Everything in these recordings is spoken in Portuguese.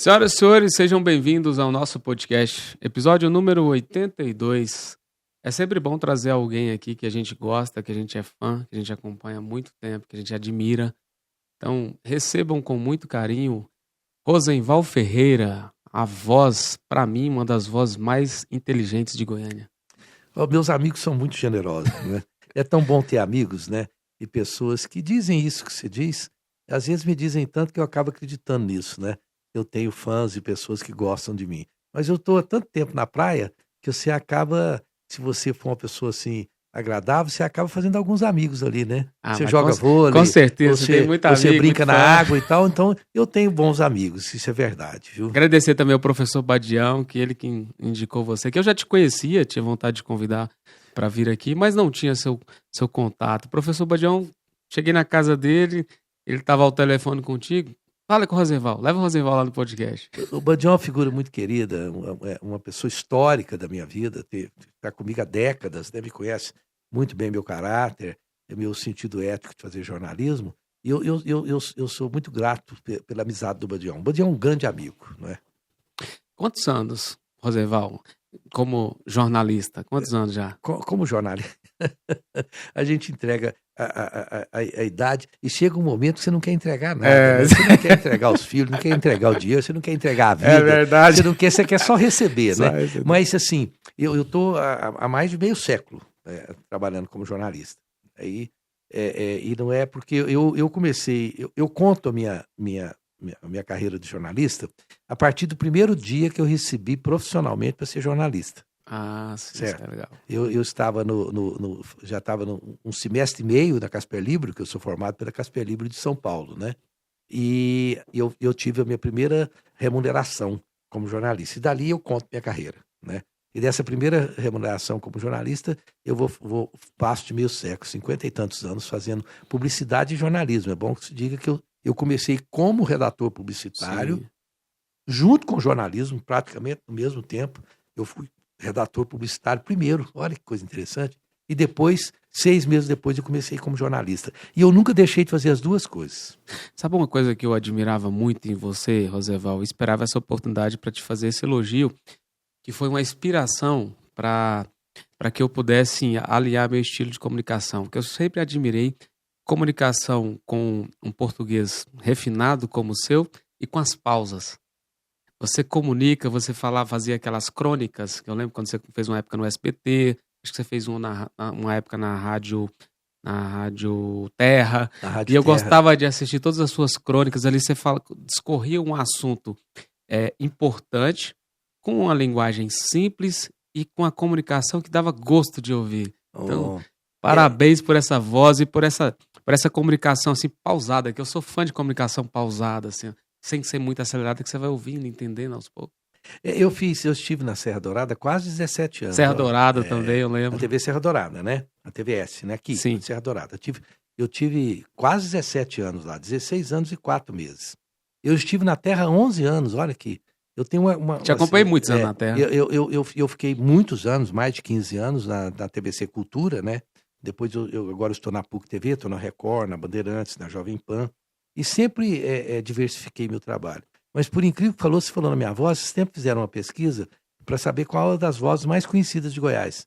Senhoras e senhores, sejam bem-vindos ao nosso podcast, episódio número 82. É sempre bom trazer alguém aqui que a gente gosta, que a gente é fã, que a gente acompanha há muito tempo, que a gente admira. Então, recebam com muito carinho Rosenval Ferreira, a voz, para mim, uma das vozes mais inteligentes de Goiânia. Meus amigos são muito generosos, né? É tão bom ter amigos, né? E pessoas que dizem isso que você diz, às vezes me dizem tanto que eu acabo acreditando nisso, né? Eu tenho fãs e pessoas que gostam de mim. Mas eu estou há tanto tempo na praia que você acaba, se você for uma pessoa assim agradável, você acaba fazendo alguns amigos ali, né? Você joga vôlei, com certeza, você tem muito amigo, você brinca na água e tal, então eu tenho bons amigos, isso é verdade, viu? Agradecer também ao professor Badião, que ele que indicou você, que eu já te conhecia, tinha vontade de convidar para vir aqui, mas não tinha seu contato. Professor Badião, cheguei na casa dele, ele estava ao telefone contigo. Fala com o Rosenval, leva o Rosenval lá no podcast. O Badião é uma figura muito querida, uma pessoa histórica da minha vida, está comigo há décadas, né? Me conhece muito bem meu caráter, meu sentido ético de fazer jornalismo, e eu sou muito grato pela amizade do Badião. O Badião é um grande amigo, não é? Quantos anos, Rosenval, como jornalista? Quantos anos já? Como jornalista, a gente entrega a idade e chega um momento que você não quer entregar nada. Né? Você não quer entregar os filhos, não quer entregar o dinheiro, você não quer entregar a vida. É verdade. Você quer só receber, né? Mas assim, eu estou há mais de meio século trabalhando como jornalista. E não é porque eu comecei, eu conto a minha carreira de jornalista a partir do primeiro dia que eu recebi profissionalmente para ser jornalista. Ah, sim, certo. Isso é legal. Eu estava já estava um semestre e meio da Casper Libro, que eu sou formado pela Casper Libro de São Paulo, né? E eu tive a minha primeira remuneração como jornalista. E dali eu conto minha carreira, né? E dessa primeira remuneração como jornalista, eu passo de meio século, 50 e tantos anos, fazendo publicidade e jornalismo. É bom que se diga que eu comecei como redator publicitário, sim, junto com jornalismo, praticamente no mesmo tempo. Eu fui redator publicitário primeiro, olha que coisa interessante, e depois, 6 meses depois, eu comecei como jornalista. E eu nunca deixei de fazer as duas coisas. Sabe uma coisa que eu admirava muito em você, Rosenval? Eu esperava essa oportunidade para te fazer esse elogio, que foi uma inspiração para que eu pudesse aliar meu estilo de comunicação, que eu sempre admirei comunicação com um português refinado como o seu e com as pausas. Você comunica, você fazia aquelas crônicas, que eu lembro quando você fez uma época no SBT, acho que você fez uma época na Rádio Terra, e eu gostava de assistir todas as suas crônicas, ali você discorria um assunto importante, com uma linguagem simples e com a comunicação que dava gosto de ouvir. Então, parabéns por essa voz e por essa comunicação assim pausada, que eu sou fã de comunicação pausada, assim, sem ser muito acelerada, que você vai ouvindo, entendendo aos poucos. Eu estive na Serra Dourada quase 17 anos. Serra Dourada também, eu lembro. A TV Serra Dourada, né? A TVS, né? Aqui, sim, Serra Dourada. Eu tive quase 17 anos lá, 16 anos e 4 meses. Eu estive na Terra 11 anos, olha aqui. Eu tenho Te acompanhei muitos anos na Terra. Eu fiquei muitos anos, mais de 15 anos na TVC Cultura, né? Depois agora estou na PUC TV, estou na Record, na Bandeirantes, na Jovem Pan. E sempre diversifiquei meu trabalho. Mas por incrível que você falou na minha voz, vocês sempre fizeram uma pesquisa para saber qual é das vozes mais conhecidas de Goiás.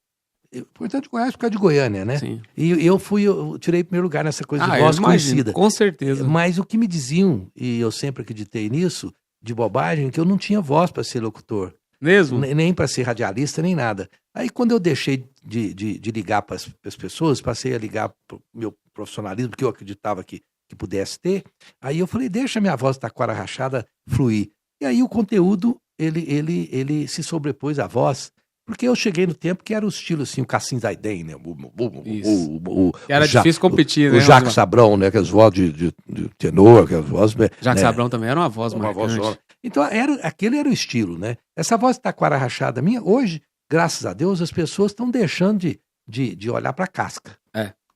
Portanto, Goiás por causa de Goiânia, né? Sim. E eu tirei primeiro lugar nessa coisa de voz conhecida. Com certeza. Mas o que me diziam, e eu sempre acreditei nisso, de bobagem, que eu não tinha voz para ser locutor. Mesmo? Nem para ser radialista, nem nada. Aí quando eu deixei de ligar para as pessoas, passei a ligar para o meu profissionalismo, que eu acreditava que pudesse ter, aí eu falei, deixa a minha voz taquara rachada fluir. E aí o conteúdo, ele se sobrepôs à voz, porque eu cheguei no tempo que era o estilo assim, o Cassim Zaiden, né? Era difícil competir, né? O Jacques Sabrão, né? Aquelas vozes de tenor, aquelas vozes... Jacques Sabrão também era uma voz marcante. Então, aquele era o estilo, né? Essa voz taquara rachada minha, hoje, graças a Deus, as pessoas estão deixando de olhar para a casca.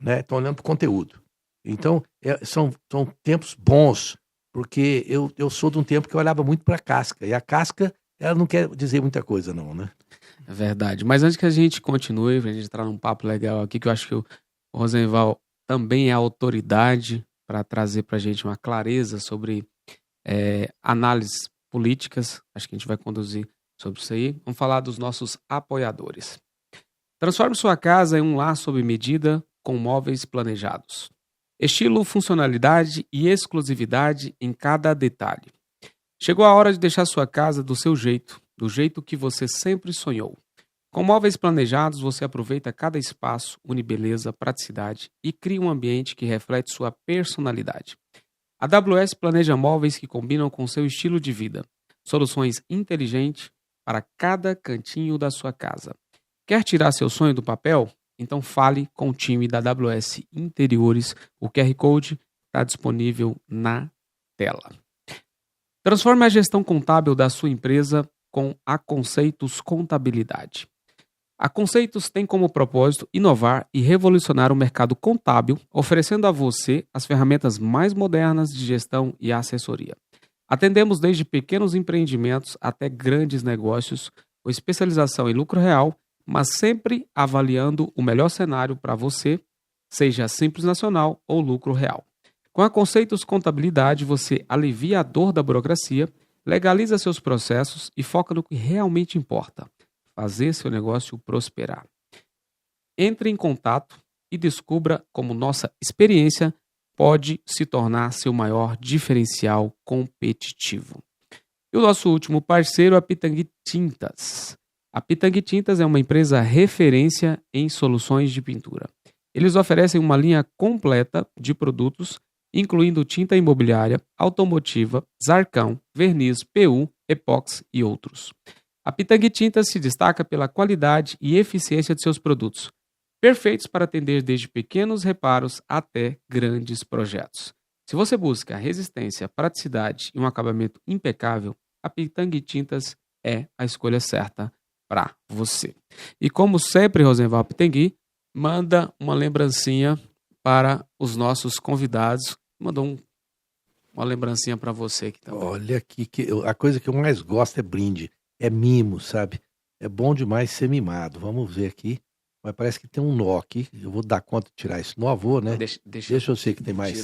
Né? Estão olhando para o conteúdo. Então, são tempos bons, porque eu sou de um tempo que eu olhava muito para a casca. E a casca, ela não quer dizer muita coisa, não, né? É verdade. Mas antes que a gente continue, pra gente entrar num papo legal aqui, que eu acho que o Rosenval também é autoridade para trazer pra gente uma clareza sobre análises políticas, acho que a gente vai conduzir sobre isso aí. Vamos falar dos nossos apoiadores. Transforme sua casa em um lar sob medida com móveis planejados. Estilo, funcionalidade e exclusividade em cada detalhe. Chegou a hora de deixar sua casa do seu jeito, do jeito que você sempre sonhou. Com móveis planejados, você aproveita cada espaço, une beleza, praticidade e cria um ambiente que reflete sua personalidade. A AWS planeja móveis que combinam com seu estilo de vida. Soluções inteligentes para cada cantinho da sua casa. Quer tirar seu sonho do papel? Então fale com o time da AWS Interiores. O QR Code está disponível na tela. Transforme a gestão contábil da sua empresa com a Conceitos Contabilidade. A Conceitos tem como propósito inovar e revolucionar o mercado contábil, oferecendo a você as ferramentas mais modernas de gestão e assessoria. Atendemos desde pequenos empreendimentos até grandes negócios, com especialização em lucro real, mas sempre avaliando o melhor cenário para você, seja Simples Nacional ou lucro real. Com a Conceitos Contabilidade, você alivia a dor da burocracia, legaliza seus processos e foca no que realmente importa: fazer seu negócio prosperar. Entre em contato e descubra como nossa experiência pode se tornar seu maior diferencial competitivo. E o nosso último parceiro é a Pitangui Tintas. A Pitangui Tintas é uma empresa referência em soluções de pintura. Eles oferecem uma linha completa de produtos, incluindo tinta imobiliária, automotiva, zarcão, verniz, PU, epóxi e outros. A Pitangui Tintas se destaca pela qualidade e eficiência de seus produtos, perfeitos para atender desde pequenos reparos até grandes projetos. Se você busca resistência, praticidade e um acabamento impecável, a Pitangui Tintas é a escolha certa para você. E como sempre, Rosenval Pitangui manda uma lembrancinha para os nossos convidados. Mandou uma lembrancinha para você aqui também. Olha aqui, a coisa que eu mais gosto é brinde, é mimo, sabe? É bom demais ser mimado. Vamos ver aqui. Mas parece que tem um nó aqui. Eu vou dar conta de tirar isso. Não avô, né? Deixa eu ser que tem mais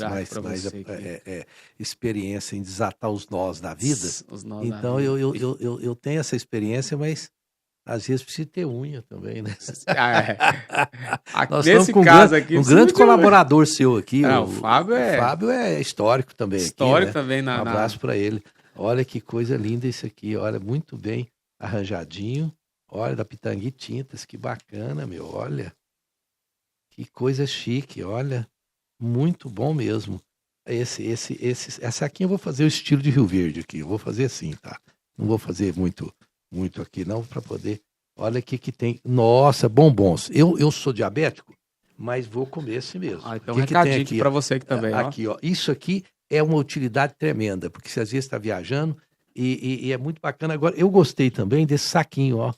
experiência em desatar os nós da vida. Os nós então da vida. Eu tenho essa experiência, mas às vezes precisa ter unha também, né? Nós nesse caso aqui, um grande colaborador seu aqui. O Fábio é... O Fábio é histórico também. Histórico aqui, né? também. Um abraço para ele. Olha que coisa linda isso aqui. Olha, muito bem arranjadinho. Olha, da Pitangui Tintas, que bacana, meu. Olha, que coisa chique. Olha, muito bom mesmo. Essa aqui eu vou fazer o estilo de Rio Verde aqui. Eu vou fazer assim, tá? Não vou fazer muito aqui não, para poder... Olha aqui que tem... Nossa, bombons. Eu sou diabético, mas vou comer assim mesmo. Então um recadinho aqui para você aqui também. Aqui, ó. Isso aqui é uma utilidade tremenda, porque você às vezes está viajando e é muito bacana. Agora, eu gostei também desse saquinho, ó.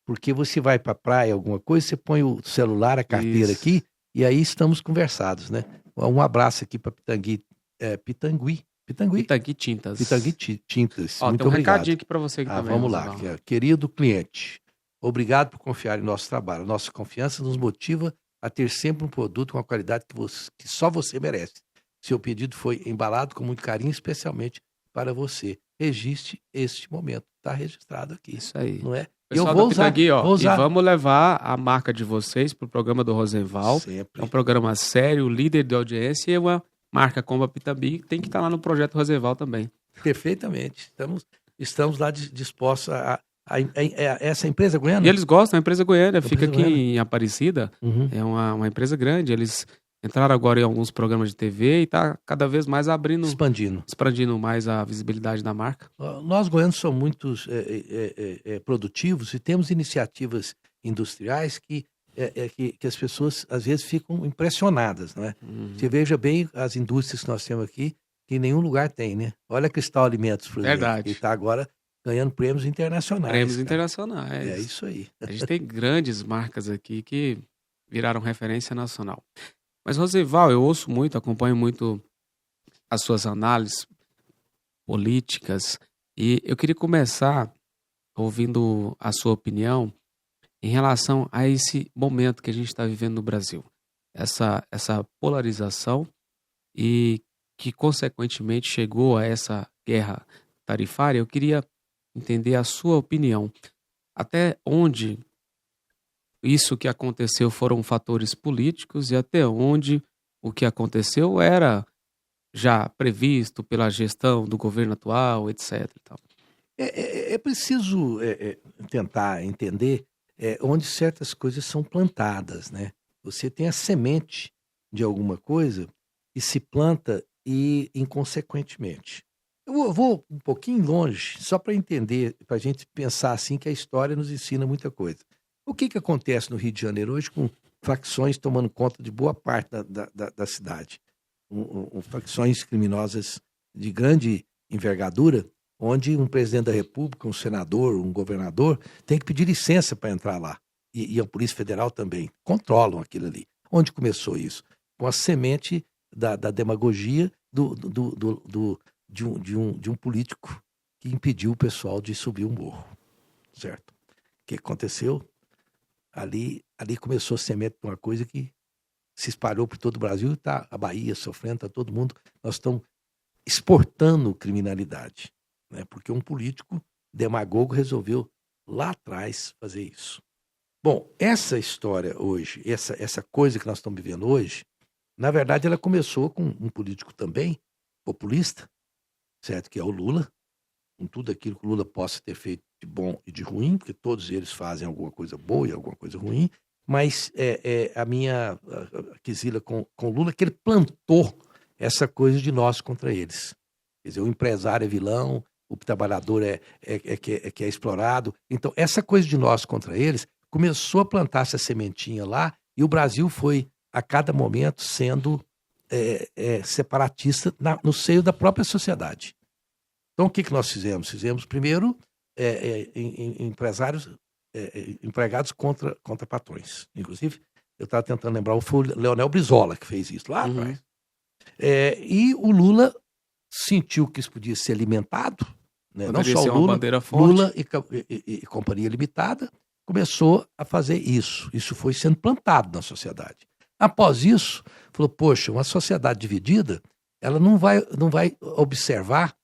Porque você vai para a praia, alguma coisa, você põe o celular, a carteira aqui, e aí estamos conversados, né? Um abraço aqui para Pitangui Tintas. Pitangui Tintas. Ó, muito tem um obrigado. recadinho aqui para você aqui também. Vamos lá. Querido cliente, obrigado por confiar em nosso trabalho. Nossa confiança nos motiva a ter sempre um produto com a qualidade que só você merece. Seu pedido foi embalado com muito carinho, especialmente para você. Registre este momento. Está registrado aqui. Isso aí. Não é? Pessoal, eu vou usar, Pitangui, ó, vou usar. E vamos levar a marca de vocês para o programa do Rosenval. Sempre. É um programa sério, líder de audiência, e uma marca como a Pitangui tem que estar lá no projeto Rosenval também. Perfeitamente. Estamos lá dispostos a essa empresa goiana. E eles gostam, a empresa goiana fica aqui em Aparecida. É uma empresa grande. Eles entraram agora em alguns programas de TV e está cada vez mais expandindo mais a visibilidade da marca. Nós goianos somos muito produtivos e temos iniciativas industriais que as pessoas às vezes ficam impressionadas, não é? Você veja bem as indústrias que nós temos aqui, que em nenhum lugar tem, né? Olha a Cristal Alimentos, por exemplo, Verdade. que está agora ganhando prêmios internacionais. Prêmios internacionais. É isso aí. A gente tem grandes marcas aqui que viraram referência nacional. Mas, Rosenval, eu ouço muito, acompanho muito as suas análises políticas e eu queria começar ouvindo a sua opinião em relação a esse momento que a gente está vivendo no Brasil. Essa polarização e que, consequentemente, chegou a essa guerra tarifária, eu queria entender a sua opinião. Até onde isso que aconteceu foram fatores políticos e até onde o que aconteceu era já previsto pela gestão do governo atual, etc. e tal. É preciso tentar entender onde certas coisas são plantadas, né? Você tem a semente de alguma coisa e se planta e inconsequentemente. Eu vou um pouquinho longe, só para entender, para a gente pensar assim que a história nos ensina muita coisa. O que acontece no Rio de Janeiro hoje com facções tomando conta de boa parte da cidade? Facções criminosas de grande envergadura, onde um presidente da República, um senador, um governador tem que pedir licença para entrar lá. E a Polícia Federal também controlam aquilo ali. Onde começou isso? Com a semente da demagogia de um político que impediu o pessoal de subir um morro, certo? O que aconteceu? Ali começou a semente de uma coisa que se espalhou por todo o Brasil, está a Bahia sofrendo, está todo mundo. Nós estamos exportando criminalidade, né? Porque um político demagogo resolveu lá atrás fazer isso. Bom, essa história hoje, essa coisa que nós estamos vivendo hoje, na verdade ela começou com um político também populista, certo? Que é o Lula, com tudo aquilo que o Lula possa ter feito de bom e de ruim, porque todos eles fazem alguma coisa boa e alguma coisa ruim, mas a minha quesilha com o Lula é que ele plantou essa coisa de nós contra eles. Quer dizer, o empresário é vilão, o trabalhador que é explorado. Então, essa coisa de nós contra eles começou a plantar essa sementinha lá e o Brasil foi, a cada momento, sendo separatista no seio da própria sociedade. Então, o que nós fizemos? Fizemos, primeiro, empregados contra patrões. Inclusive, eu estava tentando lembrar, foi o Leonel Brizola que fez isso lá atrás. E o Lula sentiu que isso podia ser alimentado, né? Não só o Lula e Companhia Limitada começou a fazer isso. Isso foi sendo plantado na sociedade. Após isso, falou, poxa, uma sociedade dividida, ela não vai observar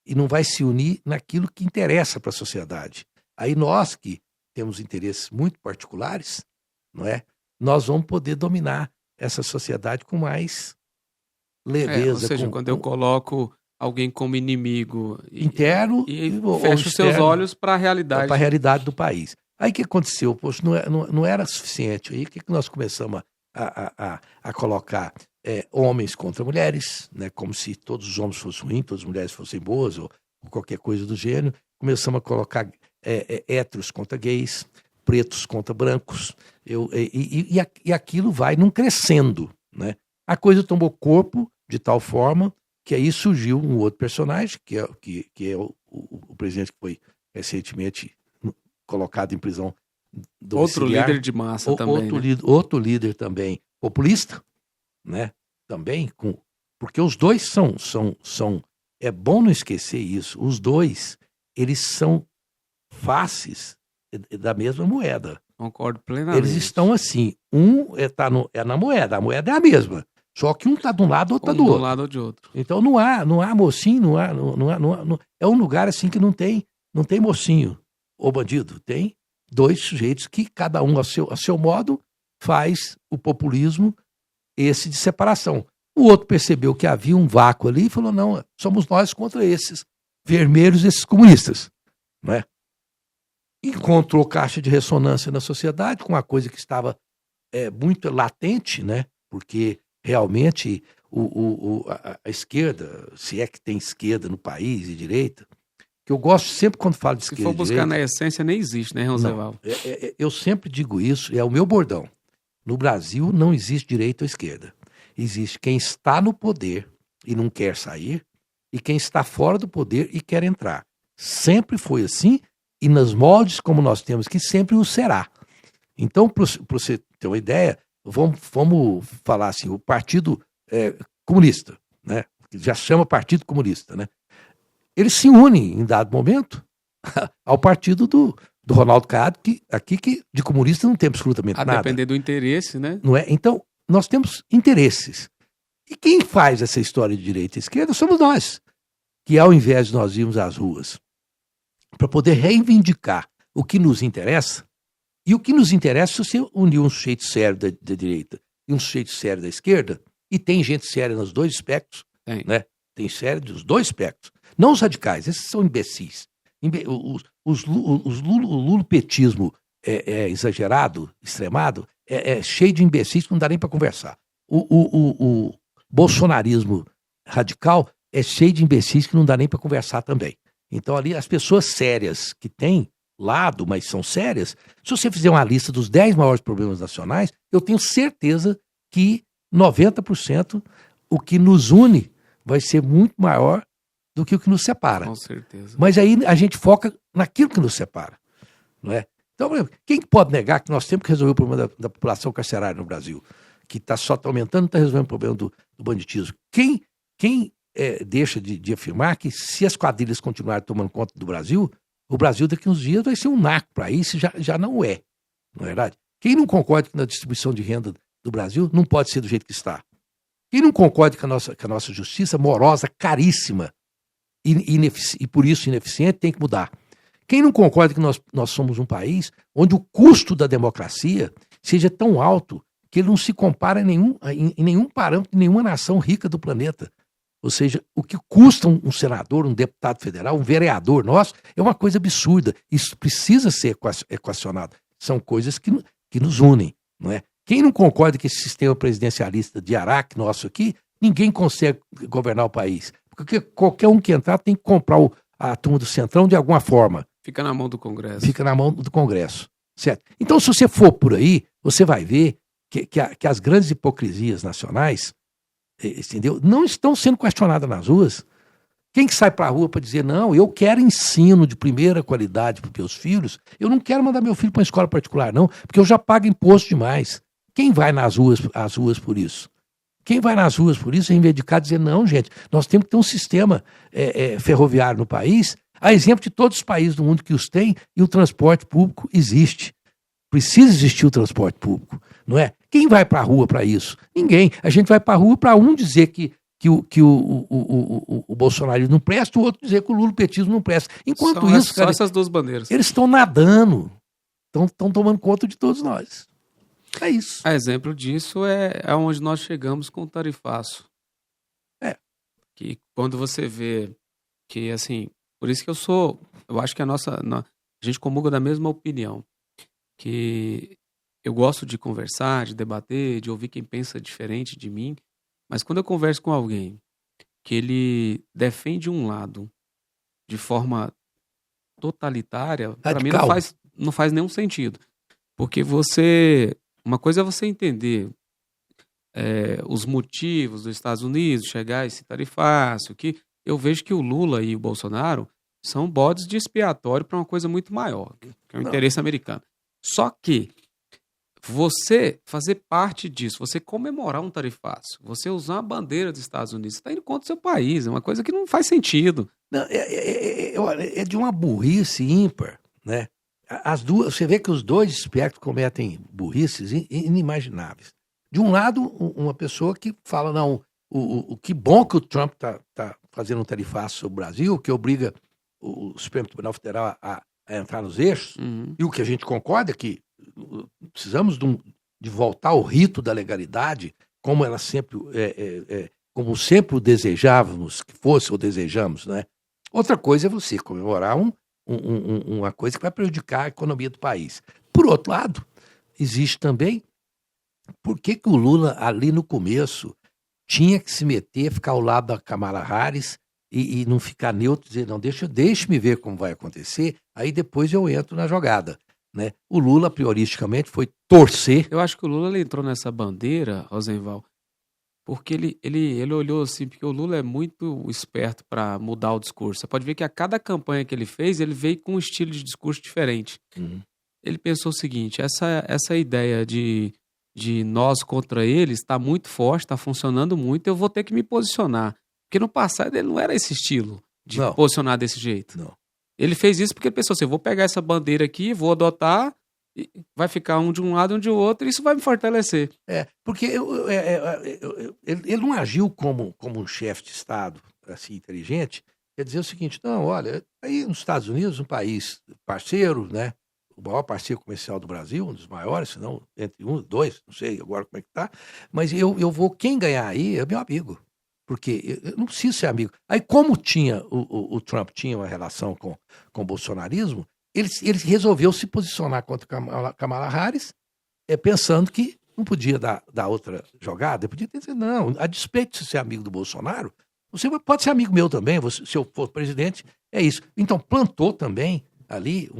e não vai se unir naquilo que interessa para a sociedade. Aí nós, que temos interesses muito particulares, não é? Nós vamos poder dominar essa sociedade com mais leveza. Ou seja, quando eu coloco alguém como inimigo interno e fecho os seus olhos para a realidade. Para a realidade do país. Aí o que aconteceu? Poxa, não era suficiente. Aí o que nós começamos a colocar homens contra mulheres, né? Como se todos os homens fossem ruins, todas as mulheres fossem boas, ou qualquer coisa do gênero. Começamos a colocar héteros contra gays, pretos contra brancos, e aquilo vai num crescendo, né? A coisa tomou corpo de tal forma que aí surgiu um outro personagem, que é o presidente que foi recentemente colocado em prisão domiciliar. Outro líder de massa também. Outro líder também populista, né? Também, porque os dois são. É bom não esquecer isso. Os dois, eles são faces da mesma moeda. Concordo plenamente. Eles estão assim, é na moeda, a moeda é a mesma. Só que um está de um lado, outro está do outro. De um lado ou de outro. Então não há mocinho, não há, é um lugar assim que não tem mocinho ou bandido. Tem dois sujeitos que cada um a seu modo faz o populismo esse de separação. O outro percebeu que havia um vácuo ali e falou, não, somos nós contra esses vermelhos, esses comunistas. Não é? Encontrou caixa de ressonância na sociedade com uma coisa que estava muito latente, né? Porque realmente a esquerda, se é que tem esquerda no país e direita, que eu gosto sempre quando falo de esquerda. Se for buscar na essência, nem existe, né, Roosevelt? Eu sempre digo isso, é o meu bordão. No Brasil não existe direita ou esquerda. Existe quem está no poder e não quer sair e quem está fora do poder e quer entrar. Sempre foi assim e nos moldes como nós temos que sempre o será. Então, para você ter uma ideia, vamos falar assim, o Partido Comunista, né? Que já chama Partido Comunista, né? Ele se une em dado momento ao partido do Ronaldo Caiado, que de comunista não tem absolutamente nada. A depender do interesse, né? Não é? Então, nós temos interesses. E quem faz essa história de direita e esquerda somos nós, que ao invés de nós irmos às ruas para poder reivindicar o que nos interessa, e o que nos interessa é se você unir um sujeito sério da direita e um sujeito sério da esquerda, e tem gente séria nos dois espectros, né? Tem sério dos dois espectros. Não os radicais, esses são imbecis. O lulopetismo é exagerado, extremado, é cheio de imbecis que não dá nem para conversar. O bolsonarismo radical é cheio de imbecis que não dá nem para conversar também. Então, ali, as pessoas sérias que têm lado, mas são sérias, se você fizer uma lista dos 10 maiores problemas nacionais, eu tenho certeza que 90% o que nos une vai ser muito maior do que o que nos separa. Com certeza. Mas aí a gente foca naquilo que nos separa, não é? Então, quem pode negar que nós temos que resolver o problema da população carcerária no Brasil, que está só aumentando, não está resolvendo o problema do banditismo? Quem deixa de afirmar que se as quadrilhas continuarem tomando conta do Brasil, o Brasil daqui a uns dias vai ser um naco para isso, já não é, não é verdade? Quem não concorda que na distribuição de renda do Brasil não pode ser do jeito que está? Quem não concorda que a nossa justiça morosa, caríssima e por isso ineficiente, tem que mudar? Quem não concorda que nós somos um país onde o custo da democracia seja tão alto que ele não se compara em nenhum parâmetro, em nenhuma nação rica do planeta? Ou seja, o que custa um senador, um deputado federal, um vereador nosso, é uma coisa absurda. Isso precisa ser equacionado. São coisas que nos unem, não é? Quem não concorda que esse sistema presidencialista de Araque nosso aqui, ninguém consegue governar o país? Porque qualquer um que entrar tem que comprar a turma do Centrão de alguma forma. Fica na mão do Congresso. Fica na mão do Congresso, certo? Então, se você for por aí, você vai ver que as grandes hipocrisias nacionais, entendeu, não estão sendo questionadas nas ruas. Quem que sai para a rua para dizer, não, eu quero ensino de primeira qualidade para os meus filhos, eu não quero mandar meu filho para uma escola particular, não, porque eu já pago imposto demais. Quem vai às ruas por isso? Quem vai nas ruas por isso é reivindicar e dizer, não, gente, nós temos que ter um sistema ferroviário no país, a exemplo de todos os países do mundo que os têm, e o transporte público existe. Precisa existir o transporte público, não é? Quem vai para a rua para isso? Ninguém. A gente vai para a rua para um dizer que o bolsonarismo não presta, o outro dizer que o lulopetismo não presta. Enquanto isso, só essas duas bandeiras. Eles estão nadando, estão tomando conta de todos nós. É isso. Exemplo disso é onde nós chegamos com o tarifaço. Que quando você vê que, assim, por isso que eu acho que a gente comunga da mesma opinião, que eu gosto de conversar, de debater, de ouvir quem pensa diferente de mim, mas quando eu converso com alguém que ele defende um lado de forma totalitária, para mim não faz nenhum sentido. Porque uma coisa é você entender os motivos dos Estados Unidos chegar a esse tarifaço, que eu vejo que o Lula e o Bolsonaro são bodes de expiatório para uma coisa muito maior, que é o interesse americano. Só que você fazer parte disso, você comemorar um tarifaço, você usar a bandeira dos Estados Unidos, você está indo contra o seu país, é uma coisa que não faz sentido. Não, é de uma burrice ímpar, né? Você vê que os dois espectros cometem burrices inimagináveis. De um lado, uma pessoa que fala, não, que bom que o Trump está fazendo um tarifaço sobre o Brasil, que obriga o Supremo Tribunal Federal a entrar nos eixos, e o que a gente concorda é que precisamos de voltar ao rito da legalidade, como ela sempre, como sempre o desejávamos que fosse, ou desejamos, né? Outra coisa é você comemorar uma coisa que vai prejudicar a economia do país. Por outro lado, existe também por que o Lula, ali no começo, tinha que se meter, ficar ao lado da Kamala Harris e não ficar neutro, dizer, não, deixe-me ver como vai acontecer, aí depois eu entro na jogada, né? O Lula, prioristicamente, foi torcer. Eu acho que o Lula ele entrou nessa bandeira, Rosenval, porque ele olhou assim, porque o Lula é muito esperto para mudar o discurso. Você pode ver que a cada campanha que ele fez, ele veio com um estilo de discurso diferente. Ele pensou o seguinte, essa ideia de nós contra eles está muito forte, está funcionando muito, eu vou ter que me posicionar. Porque no passado ele não era esse estilo de posicionar desse jeito. Não. Ele fez isso porque ele pensou assim, eu vou pegar essa bandeira aqui, vou adotar, e vai ficar um de um lado, um de outro, e isso vai me fortalecer. Porque ele não agiu como um chefe de Estado assim, inteligente, quer dizer o seguinte, não, olha, aí nos Estados Unidos, um país parceiro, né? O maior parceiro comercial do Brasil, um dos maiores, se não entre um e dois, não sei agora como é que tá, mas eu vou, quem ganhar aí é meu amigo, porque eu não preciso ser amigo. Aí como tinha, o Trump tinha uma relação com o bolsonarismo, ele resolveu se posicionar contra Kamala Harris, pensando que não podia dar outra jogada, podia dizer, não, a despeito de ser amigo do Bolsonaro, você pode ser amigo meu também, se eu for presidente, é isso. Então plantou também ali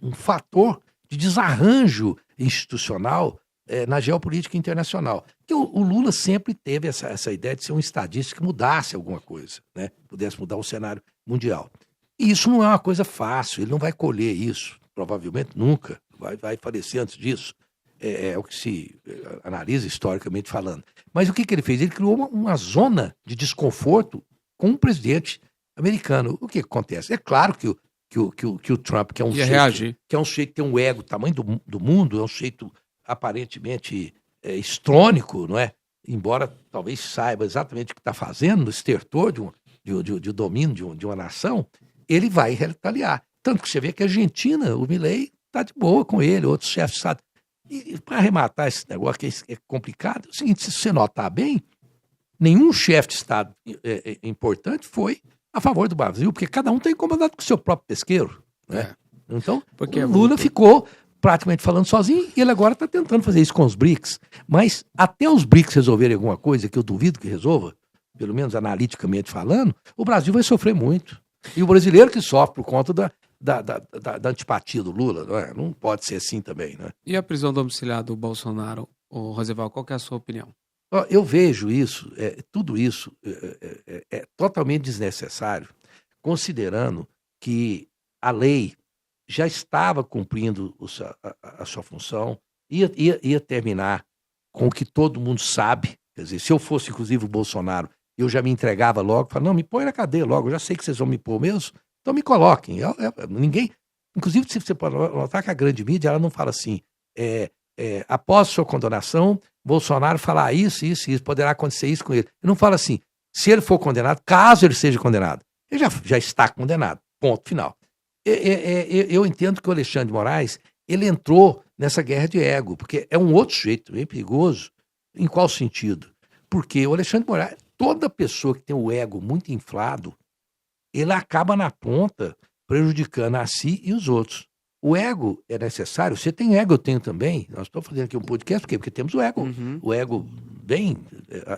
um fator de desarranjo institucional na geopolítica internacional. Que o Lula sempre teve essa ideia de ser um estadista que mudasse alguma coisa, né? Pudesse mudar o cenário mundial. E isso não é uma coisa fácil, ele não vai colher isso, provavelmente nunca, vai falecer antes disso. É o que se analisa historicamente falando. Mas o que ele fez? Ele criou uma zona de desconforto com o presidente americano. O que acontece? É claro que o Trump, que é um sujeito que tem um ego do tamanho do mundo, é um sujeito aparentemente estrônico, não é? Embora talvez saiba exatamente o que está fazendo, no estertor de domínio de uma nação, ele vai retaliar. Tanto que você vê que a Argentina, o Milei, está de boa com ele, outros chefes de Estado. E para arrematar esse negócio que é complicado, é o seguinte, se você notar bem, nenhum chefe de Estado importante foi a favor do Brasil, porque cada um está incomodado com o seu próprio pesqueiro. Né? Então, o Lula ficou praticamente falando sozinho e ele agora está tentando fazer isso com os BRICS. Mas até os BRICS resolverem alguma coisa, que eu duvido que resolva, pelo menos analiticamente falando, o Brasil vai sofrer muito. E o brasileiro que sofre por conta da antipatia do Lula, não pode ser assim também. Né? E a prisão domiciliar do Bolsonaro, Roosevelt, qual que é a sua opinião? Eu vejo isso, tudo isso é totalmente desnecessário, considerando que a lei já estava cumprindo a sua função, ia terminar com o que todo mundo sabe. Quer dizer, se eu fosse, inclusive, o Bolsonaro, eu já me entregava logo, falava, não, me põe na cadeia logo, eu já sei que vocês vão me pôr mesmo, então me coloquem. Ninguém, inclusive, se você pode notar que a grande mídia, ela não fala assim, após sua condenação, Bolsonaro falar isso, poderá acontecer isso com ele. Ele não fala assim, se ele for condenado, caso ele seja condenado, ele já está condenado, ponto final. Eu entendo que o Alexandre de Moraes, ele entrou nessa guerra de ego, porque é um outro jeito, bem perigoso. Em qual sentido? Porque o Alexandre de Moraes, toda pessoa que tem o ego muito inflado, ele acaba na ponta prejudicando a si e os outros. O ego é necessário, você tem ego, eu tenho também. Nós estamos fazendo aqui um podcast, por quê? Porque temos o ego. O ego bem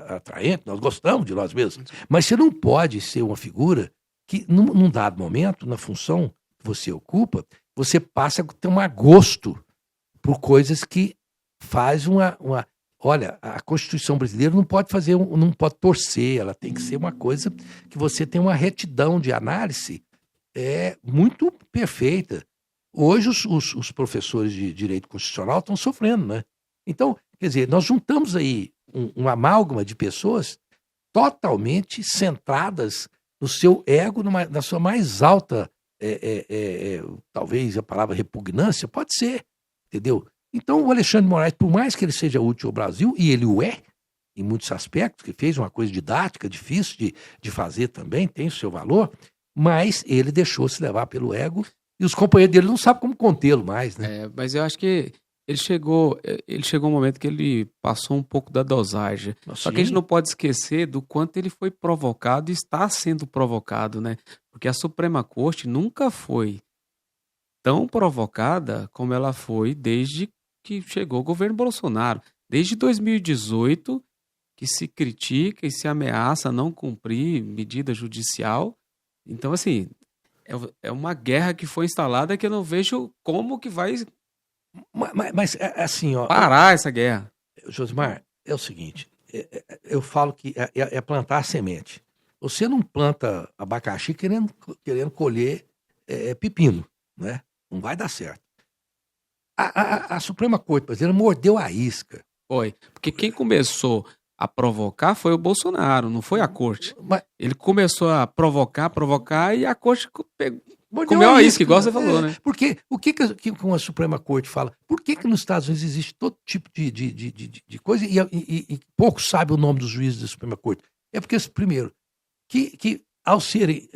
atraente, nós gostamos de nós mesmos. Mas você não pode ser uma figura que, num dado momento, na função que você ocupa, você passa a ter um agosto por coisas que faz Olha, a Constituição brasileira não pode torcer, ela tem que ser uma coisa que você tem uma retidão de análise muito perfeita. Hoje os professores de direito constitucional estão sofrendo, né? Então, quer dizer, nós juntamos aí um amálgama de pessoas totalmente centradas no seu ego, na sua mais alta, talvez a palavra repugnância, pode ser, entendeu? Então, o Alexandre de Moraes, por mais que ele seja útil ao Brasil, e ele o é, em muitos aspectos, que fez uma coisa didática, difícil de fazer também, tem o seu valor, mas ele deixou-se levar pelo ego e os companheiros dele não sabem como contê-lo mais, né? Mas eu acho que ele chegou um momento que ele passou um pouco da dosagem. Só que a gente não pode esquecer do quanto ele foi provocado e está sendo provocado, né? Porque a Suprema Corte nunca foi tão provocada como ela foi desde que chegou o governo Bolsonaro. Desde 2018, que se critica e se ameaça não cumprir medida judicial. Então, assim, é uma guerra que foi instalada que eu não vejo como que vai Mas assim, ó, parar essa guerra. Josimar, é o seguinte, eu falo que é plantar a semente. Você não planta abacaxi querendo colher pepino, né? Não vai dar certo. A Suprema Corte brasileira mordeu a isca. Foi, porque quem começou a provocar foi o Bolsonaro, não foi a corte. Ele começou a provocar e a corte comeu a isca, igual você falou, né? Porque o que a Suprema Corte fala? Por que nos Estados Unidos existe todo tipo de coisa e poucos sabem o nome dos juízes da Suprema Corte? É porque, primeiro, que ao se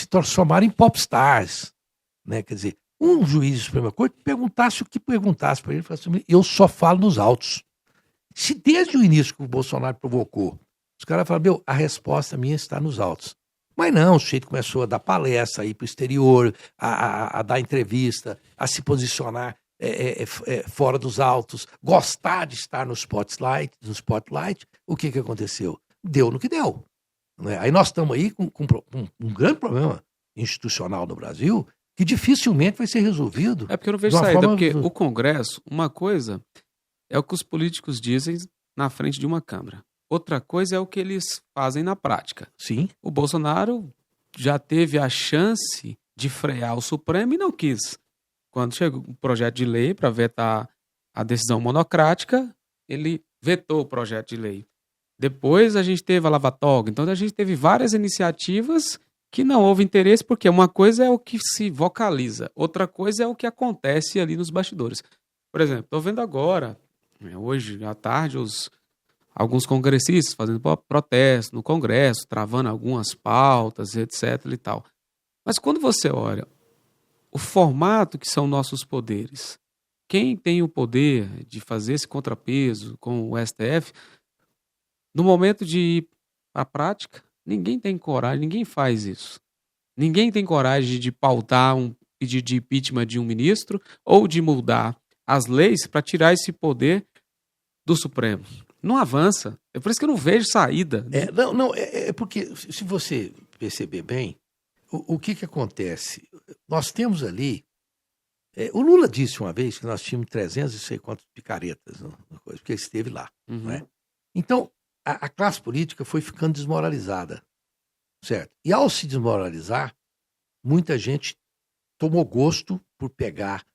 transformaram em popstars, né? Quer dizer, um juiz de Suprema Corte perguntasse o que perguntasse para ele, falasse assim, eu só falo nos autos. Se desde o início que o Bolsonaro provocou, os caras falaram, a resposta minha está nos autos. Mas não, o sujeito começou a dar palestra, a ir para o exterior, a dar entrevista, a se posicionar fora dos autos, gostar de estar no spotlight. O que aconteceu? Deu no que deu. Né? Aí nós estamos aí com um grande problema institucional no Brasil que dificilmente vai ser resolvido. É porque eu não vejo saída, porque o Congresso, uma coisa é o que os políticos dizem na frente de uma Câmara. Outra coisa é o que eles fazem na prática. Sim. O Bolsonaro já teve a chance de frear o Supremo e não quis. Quando chegou um projeto de lei para vetar a decisão monocrática, ele vetou o projeto de lei. Depois a gente teve a lava-toga. Então a gente teve várias iniciativas que não houve interesse, porque uma coisa é o que se vocaliza, outra coisa é o que acontece ali nos bastidores. Por exemplo, estou vendo agora, hoje à tarde, alguns congressistas fazendo protesto no Congresso, travando algumas pautas, etc. e tal. Mas quando você olha o formato que são nossos poderes, quem tem o poder de fazer esse contrapeso com o STF, no momento de ir para a prática, ninguém tem coragem, ninguém faz isso. Ninguém tem coragem de pautar um pedido de impeachment de um ministro ou de mudar as leis para tirar esse poder do Supremo. Não avança. É por isso que eu não vejo saída. É porque, se você perceber bem, o que acontece? Nós temos ali... o Lula disse uma vez que nós tínhamos 300 e sei quantos picaretas, porque ele esteve lá. Uhum. Não é? Então, a classe política foi ficando desmoralizada. Certo? E ao se desmoralizar, muita gente tomou gosto por pegar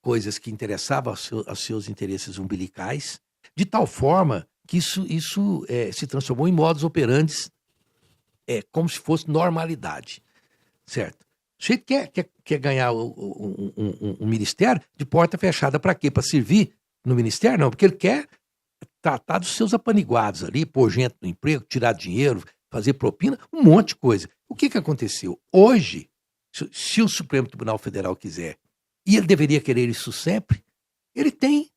coisas que interessavam aos seus interesses umbilicais, de tal forma que isso se transformou em modus operandi, como se fosse normalidade, certo? O sujeito quer ganhar um ministério de porta fechada para quê? Para servir no ministério? Não, porque ele quer tratar dos seus apaniguados ali, pôr gente no emprego, tirar dinheiro, fazer propina, um monte de coisa. O que aconteceu? Hoje, se o Supremo Tribunal Federal quiser, e ele deveria querer isso sempre, ele tem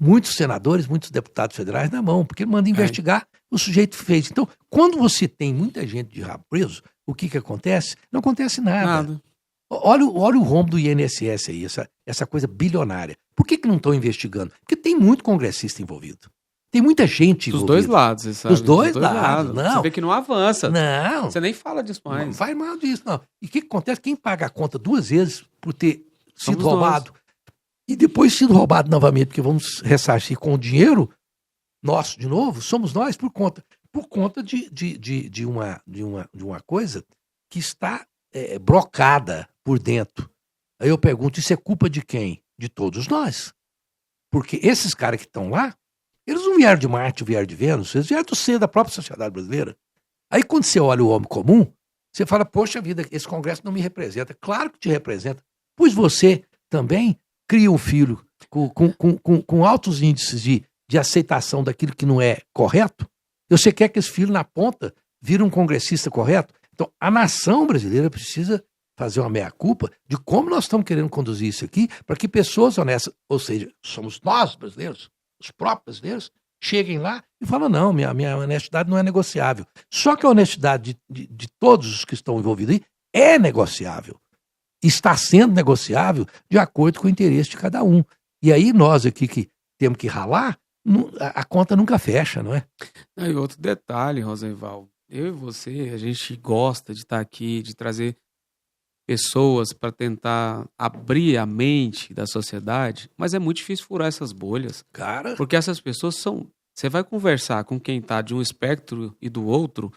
muitos senadores, muitos deputados federais na mão, porque ele manda investigar, o sujeito fez. Então, quando você tem muita gente de rabo preso, o que acontece? Não acontece nada. Olha o rombo do INSS aí, essa coisa bilionária. Por que não estão investigando? Porque tem muito congressista envolvido. Tem muita gente envolvida. Dos dois lados, você sabe. Dos dois lados, não. Você vê que não avança. Não. Você nem fala disso mais. Não faz mal disso, não. E o que acontece? Quem paga a conta 2 vezes por ter sido roubado e depois sido roubado novamente, porque vamos ressarcir com o dinheiro nosso de novo, somos nós por conta de uma coisa que está brocada por dentro. Aí eu pergunto, isso é culpa de quem? De todos nós. Porque esses caras que estão lá, eles não vieram de Marte, vieram de Vênus, eles vieram do seio da própria sociedade brasileira. Aí quando você olha o homem comum, você fala, poxa vida, esse Congresso não me representa. Claro que te representa, pois você também cria um filho com altos índices de aceitação daquilo que não é correto. Você quer que esse filho na ponta vire um congressista correto? Então a nação brasileira precisa fazer uma meia-culpa de como nós estamos querendo conduzir isso aqui para que pessoas honestas, ou seja, somos nós brasileiros, os próprios brasileiros, cheguem lá e falam, não, minha honestidade não é negociável. Só que a honestidade de todos os que estão envolvidos aí é negociável. Está sendo negociável de acordo com o interesse de cada um. E aí nós aqui que temos que ralar, a conta nunca fecha, não é? E outro detalhe, Rosenval, eu e você, a gente gosta de estar aqui, de trazer pessoas para tentar abrir a mente da sociedade, mas é muito difícil furar essas bolhas. Cara. Porque essas pessoas são... Você vai conversar com quem está de um espectro e do outro,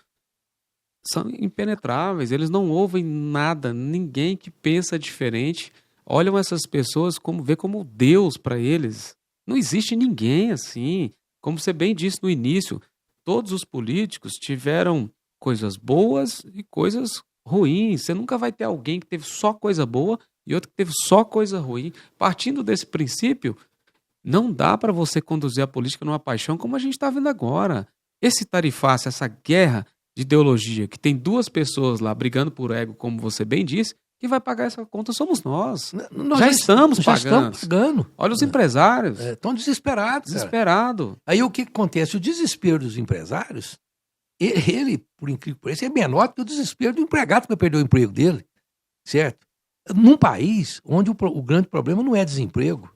são impenetráveis, eles não ouvem nada, ninguém que pensa diferente, olham essas pessoas vê como Deus para eles. Não existe ninguém assim. Como você bem disse no início, todos os políticos tiveram coisas boas e coisas ruins. Você nunca vai ter alguém que teve só coisa boa e outro que teve só coisa ruim. Partindo desse princípio, não dá para você conduzir a política numa paixão como a gente está vendo agora. Esse tarifaço, essa guerra de ideologia, que tem duas pessoas lá brigando por ego, como você bem disse, que vai pagar essa conta somos nós. Nós já estamos já pagando. Estamos pagando. Olha os empresários. Estão desesperados. Desesperado. Aí o que acontece? O desespero dos empresários, ele, por incrível que pareça, é menor do que o desespero do empregado que vai perder o emprego dele. Certo? Num país onde o grande problema não é desemprego.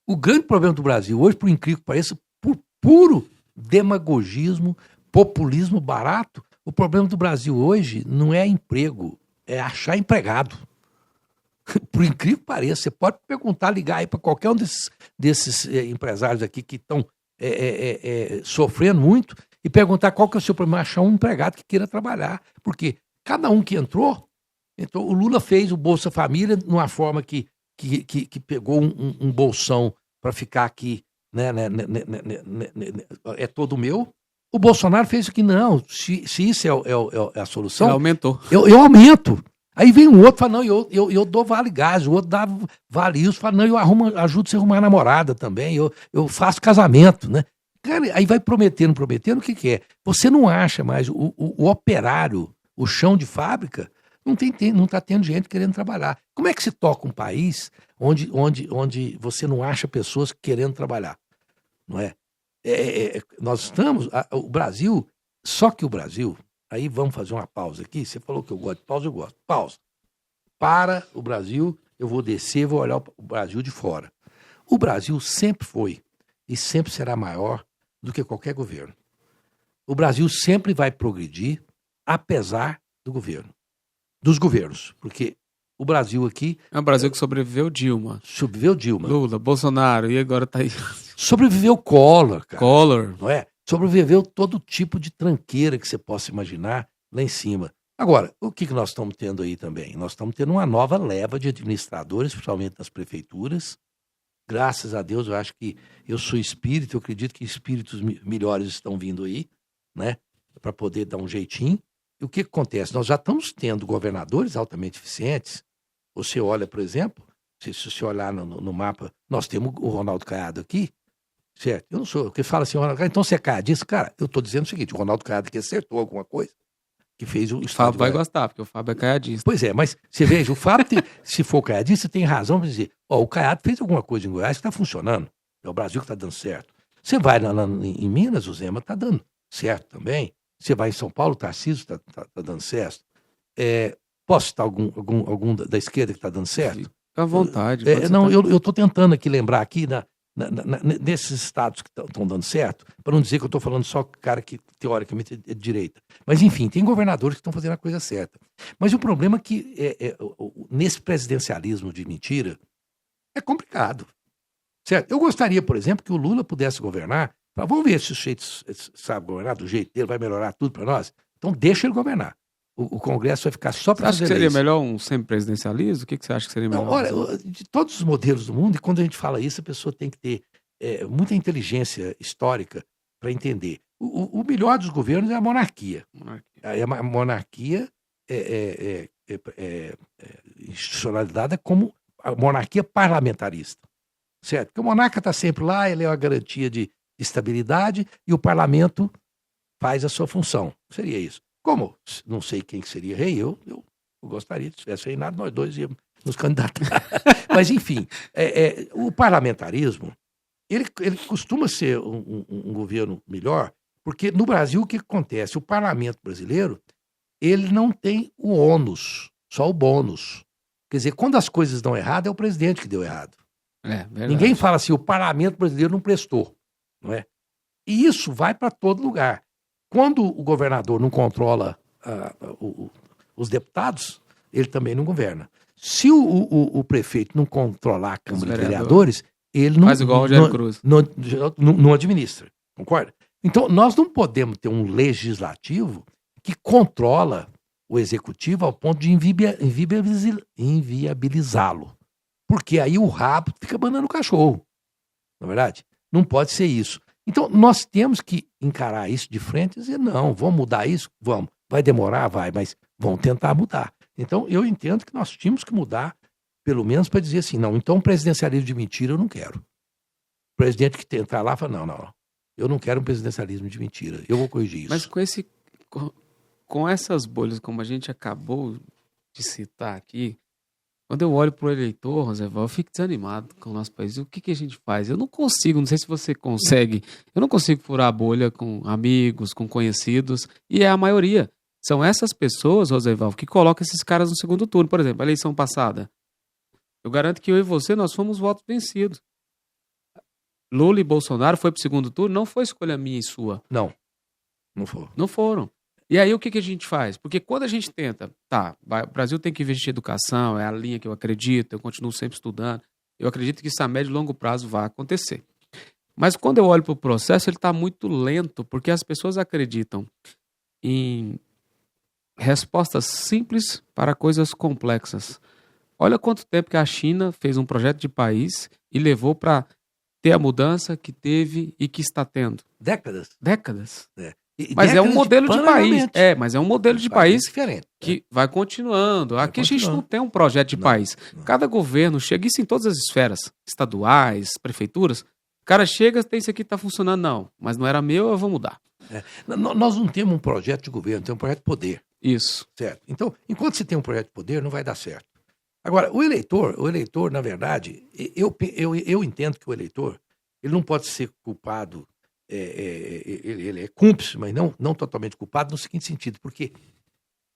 O grande problema do Brasil hoje, por incrível que pareça, por puro demagogismo, populismo barato, o problema do Brasil hoje não é emprego, é achar empregado. Por incrível que pareça, você pode perguntar, ligar aí para qualquer um desses empresários aqui que estão sofrendo muito e perguntar qual que é o seu problema, achar um empregado que queira trabalhar. Porque cada um que entrou, o Lula fez o Bolsa Família numa forma que pegou um bolsão para ficar aqui, é todo meu. O Bolsonaro fez o que não, se isso é a solução, ele aumentou. Eu aumento. Aí vem um outro, fala, não, eu dou vale gás, o outro dá vale isso, fala, não, eu ajudo você a arrumar namorada também, eu faço casamento, né? Cara, aí vai prometendo, o que é? Você não acha mais o operário, o chão de fábrica, não está tendo gente querendo trabalhar. Como é que se toca um país onde você não acha pessoas querendo trabalhar? Não é? Nós estamos, o Brasil, só que o Brasil, aí vamos fazer uma pausa aqui, você falou que eu gosto de pausa, eu gosto. Pausa. Para o Brasil, eu vou descer, vou olhar o Brasil de fora. O Brasil sempre foi e sempre será maior do que qualquer governo. O Brasil sempre vai progredir, apesar do governo. Dos governos, porque o Brasil aqui... É um Brasil que sobreviveu Dilma. Lula, Bolsonaro, e agora tá aí... Sobreviveu Collor, cara. Collor. Não é? Sobreviveu todo tipo de tranqueira que você possa imaginar lá em cima. Agora, o que nós estamos tendo aí também? Nós estamos tendo uma nova leva de administradores, principalmente nas prefeituras. Graças a Deus, eu acho que eu sou espírito, eu acredito que espíritos melhores estão vindo aí, né? Para poder dar um jeitinho. E o que acontece? Nós já estamos tendo governadores altamente eficientes. Você olha, por exemplo, se você olhar no mapa, nós temos o Ronaldo Caiado aqui, certo? Eu não sou, porque fala assim, Ronaldo Caiado, então você é caiadista? Cara, eu estou dizendo o seguinte, o Ronaldo Caiado que acertou alguma coisa, que fez o Fábio vai gostar, porque o Fábio é caiadista. Pois é, mas você veja, o Fábio, se for caiadista, tem razão para dizer, o Caiado fez alguma coisa em Goiás que está funcionando, é o Brasil que está dando certo. Você vai lá em Minas, o Zema está dando certo também. Você vai em São Paulo, o Tarcísio está dando certo. Posso citar algum da esquerda que está dando certo? Fica à vontade. Não, eu estou tentando aqui lembrar aqui nesses estados que estão dando certo, para não dizer que eu estou falando só cara que teoricamente é de direita. Mas, enfim, tem governadores que estão fazendo a coisa certa. Mas o problema é que nesse presidencialismo de mentira é complicado. Certo? Eu gostaria, por exemplo, que o Lula pudesse governar. Vamos ver se o sujeito sabe governar do jeito dele, vai melhorar tudo para nós. Então deixa ele governar. O Congresso vai ficar só para fazer leis. Você acha que seria melhor um semipresidencialismo? O que você acha que seria melhor? Não, olha, de todos os modelos do mundo, e quando a gente fala isso, a pessoa tem que ter muita inteligência histórica para entender. O melhor dos governos é a monarquia. A monarquia institucionalizada como a monarquia parlamentarista. Certo? Porque o monarca está sempre lá, ele é uma garantia de estabilidade e o parlamento faz a sua função. Seria isso. Como não sei quem seria rei, eu gostaria, se tivesse reinado, nós dois íamos nos candidatar. Mas, enfim, o parlamentarismo, ele costuma ser um governo melhor, porque no Brasil o que acontece? O parlamento brasileiro, ele não tem o ônus, só o bônus. Quer dizer, quando as coisas dão errado, é o presidente que deu errado. Ninguém fala assim, o parlamento brasileiro não prestou. Não é? E isso vai para todo lugar. Quando o governador não controla os deputados, ele também não governa. Se o prefeito não controlar a Câmara de Vereadores, ele não, faz igual o Rogério Cruz. Não administra. Concorda? Então, nós não podemos ter um legislativo que controla o executivo ao ponto de inviabilizá-lo. Porque aí o rabo fica banando o cachorro. Não é verdade? Não pode ser isso. Então, nós temos que encarar isso de frente e dizer, não, vamos mudar isso? Vamos. Vai demorar? Vai, mas vamos tentar mudar. Então, eu entendo que nós tínhamos que mudar, pelo menos para dizer assim, não, então presidencialismo de mentira eu não quero. O presidente que entrar lá fala, não, eu não quero um presidencialismo de mentira, eu vou corrigir isso. Mas com com essas bolhas, como a gente acabou de citar aqui, quando eu olho para o eleitor, Roosevelt, eu fico desanimado com o nosso país. O que a gente faz? Eu não consigo, não sei se você consegue, eu não consigo furar a bolha com amigos, com conhecidos, e é a maioria. São essas pessoas, Roosevelt, que colocam esses caras no segundo turno. Por exemplo, a eleição passada. Eu garanto que eu e você, nós fomos votos vencidos. Lula e Bolsonaro foi para o segundo turno, não foi escolha minha e sua. Não foram. Não foram. E aí o que a gente faz? Porque quando a gente tenta, o Brasil tem que investir em educação, é a linha que eu acredito, eu continuo sempre estudando, eu acredito que isso a médio e longo prazo vai acontecer. Mas quando eu olho para o processo, ele está muito lento, porque as pessoas acreditam em respostas simples para coisas complexas. Olha quanto tempo que a China fez um projeto de país e levou para ter a mudança que teve e que está tendo. Décadas. Mas é um modelo de país. Mas é um modelo de país diferente, que vai continuando. Aqui a gente não tem um projeto de país. Cada governo chega, isso em todas as esferas, estaduais, prefeituras. O cara chega, tem isso aqui, está funcionando. Não, mas não era meu, eu vou mudar. Nós não temos um projeto de governo, temos um projeto de poder. Isso. Certo. Então, enquanto você tem um projeto de poder, não vai dar certo. Agora, o eleitor, na verdade, eu entendo que o eleitor, ele não pode ser culpado. Ele é cúmplice, mas não totalmente culpado, no seguinte sentido, porque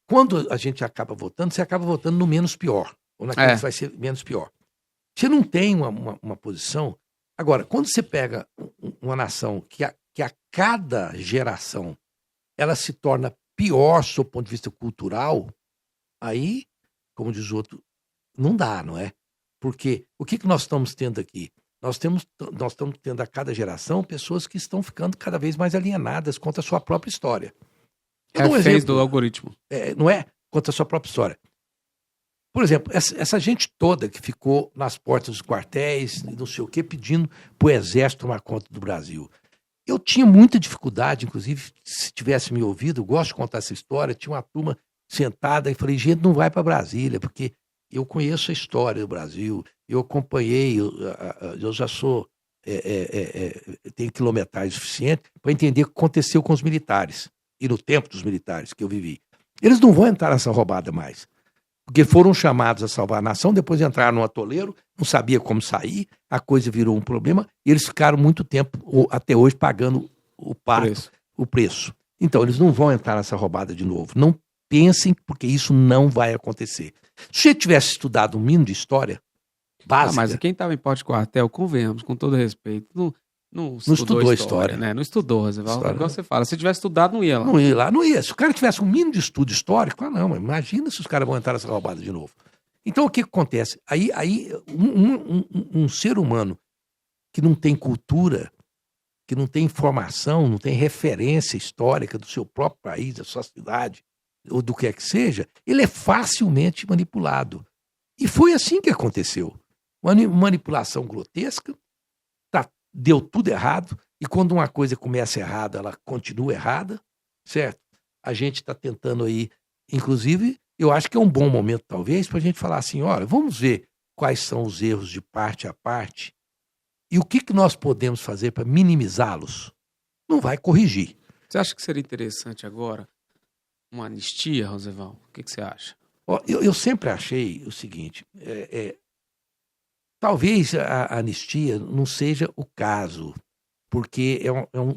quando a gente acaba votando, você acaba votando no menos pior, ou naquele que vai ser menos pior. Você não tem uma posição. Agora, quando você pega uma nação que a cada geração ela se torna pior do ponto de vista cultural, aí, como diz o outro, não dá, não é? Porque o que nós estamos tendo aqui? Nós estamos tendo a cada geração pessoas que estão ficando cada vez mais alienadas contra a sua própria história. Reféns do algoritmo. Não é? Contra a sua própria história. Por exemplo, essa gente toda que ficou nas portas dos quartéis, não sei o quê, pedindo para o Exército tomar conta do Brasil. Eu tinha muita dificuldade, inclusive, se tivesse me ouvido, eu gosto de contar essa história, tinha uma turma sentada e falei, gente, não vai para Brasília, porque eu conheço a história do Brasil, eu acompanhei, eu já sou, tenho quilometragem suficiente para entender o que aconteceu com os militares, e no tempo dos militares que eu vivi. Eles não vão entrar nessa roubada mais, porque foram chamados a salvar a nação, depois entraram no atoleiro, não sabia como sair, a coisa virou um problema, e eles ficaram muito tempo, até hoje, pagando o preço. Então, eles não vão entrar nessa roubada de novo. Não pensem, porque isso não vai acontecer. Se você tivesse estudado um mínimo de história básica... mas quem estava em porta de quartel, convenhamos, com todo respeito, não estudou história, né? Não estudou, igual você fala. Se tivesse estudado, não ia lá. Não ia lá, não ia. Se o cara tivesse um mínimo de estudo histórico, não, mas imagina se os caras vão entrar nessa roubada de novo. Então, o que acontece? Aí um ser humano que não tem cultura, que não tem informação, não tem referência histórica do seu próprio país, da sua cidade, ou do que é que seja, ele é facilmente manipulado. E foi assim que aconteceu. Uma manipulação grotesca, deu tudo errado, e quando uma coisa começa errada, ela continua errada, certo? A gente está tentando aí, inclusive, eu acho que é um bom momento, talvez, para a gente falar assim, olha, vamos ver quais são os erros de parte a parte e o que nós podemos fazer para minimizá-los. Não vai corrigir. Você acha que seria interessante agora uma anistia, Roosevelt? O que você acha? Eu sempre achei o seguinte, talvez a anistia não seja o caso, porque é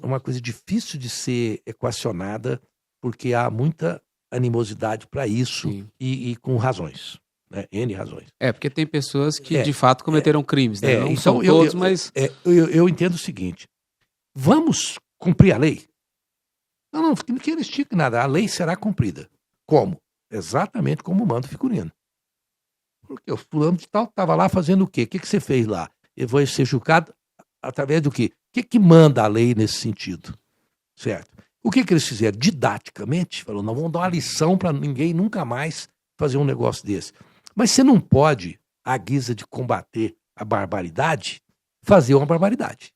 uma coisa difícil de ser equacionada, porque há muita animosidade para isso e com razões, né? N razões. Porque tem pessoas que de fato cometeram crimes, né? Não então são todos, mas... Eu entendo o seguinte, vamos cumprir a lei? Não que anistia nada, a lei será cumprida. Como? Exatamente como manda o figurino. Porque o fulano de tal estava lá fazendo o quê? O que você fez lá? Ele vai ser julgado através do quê? O que manda a lei nesse sentido? Certo? O que eles fizeram? Didaticamente, falou, não vamos dar uma lição para ninguém nunca mais fazer um negócio desse. Mas você não pode, à guisa de combater a barbaridade, fazer uma barbaridade.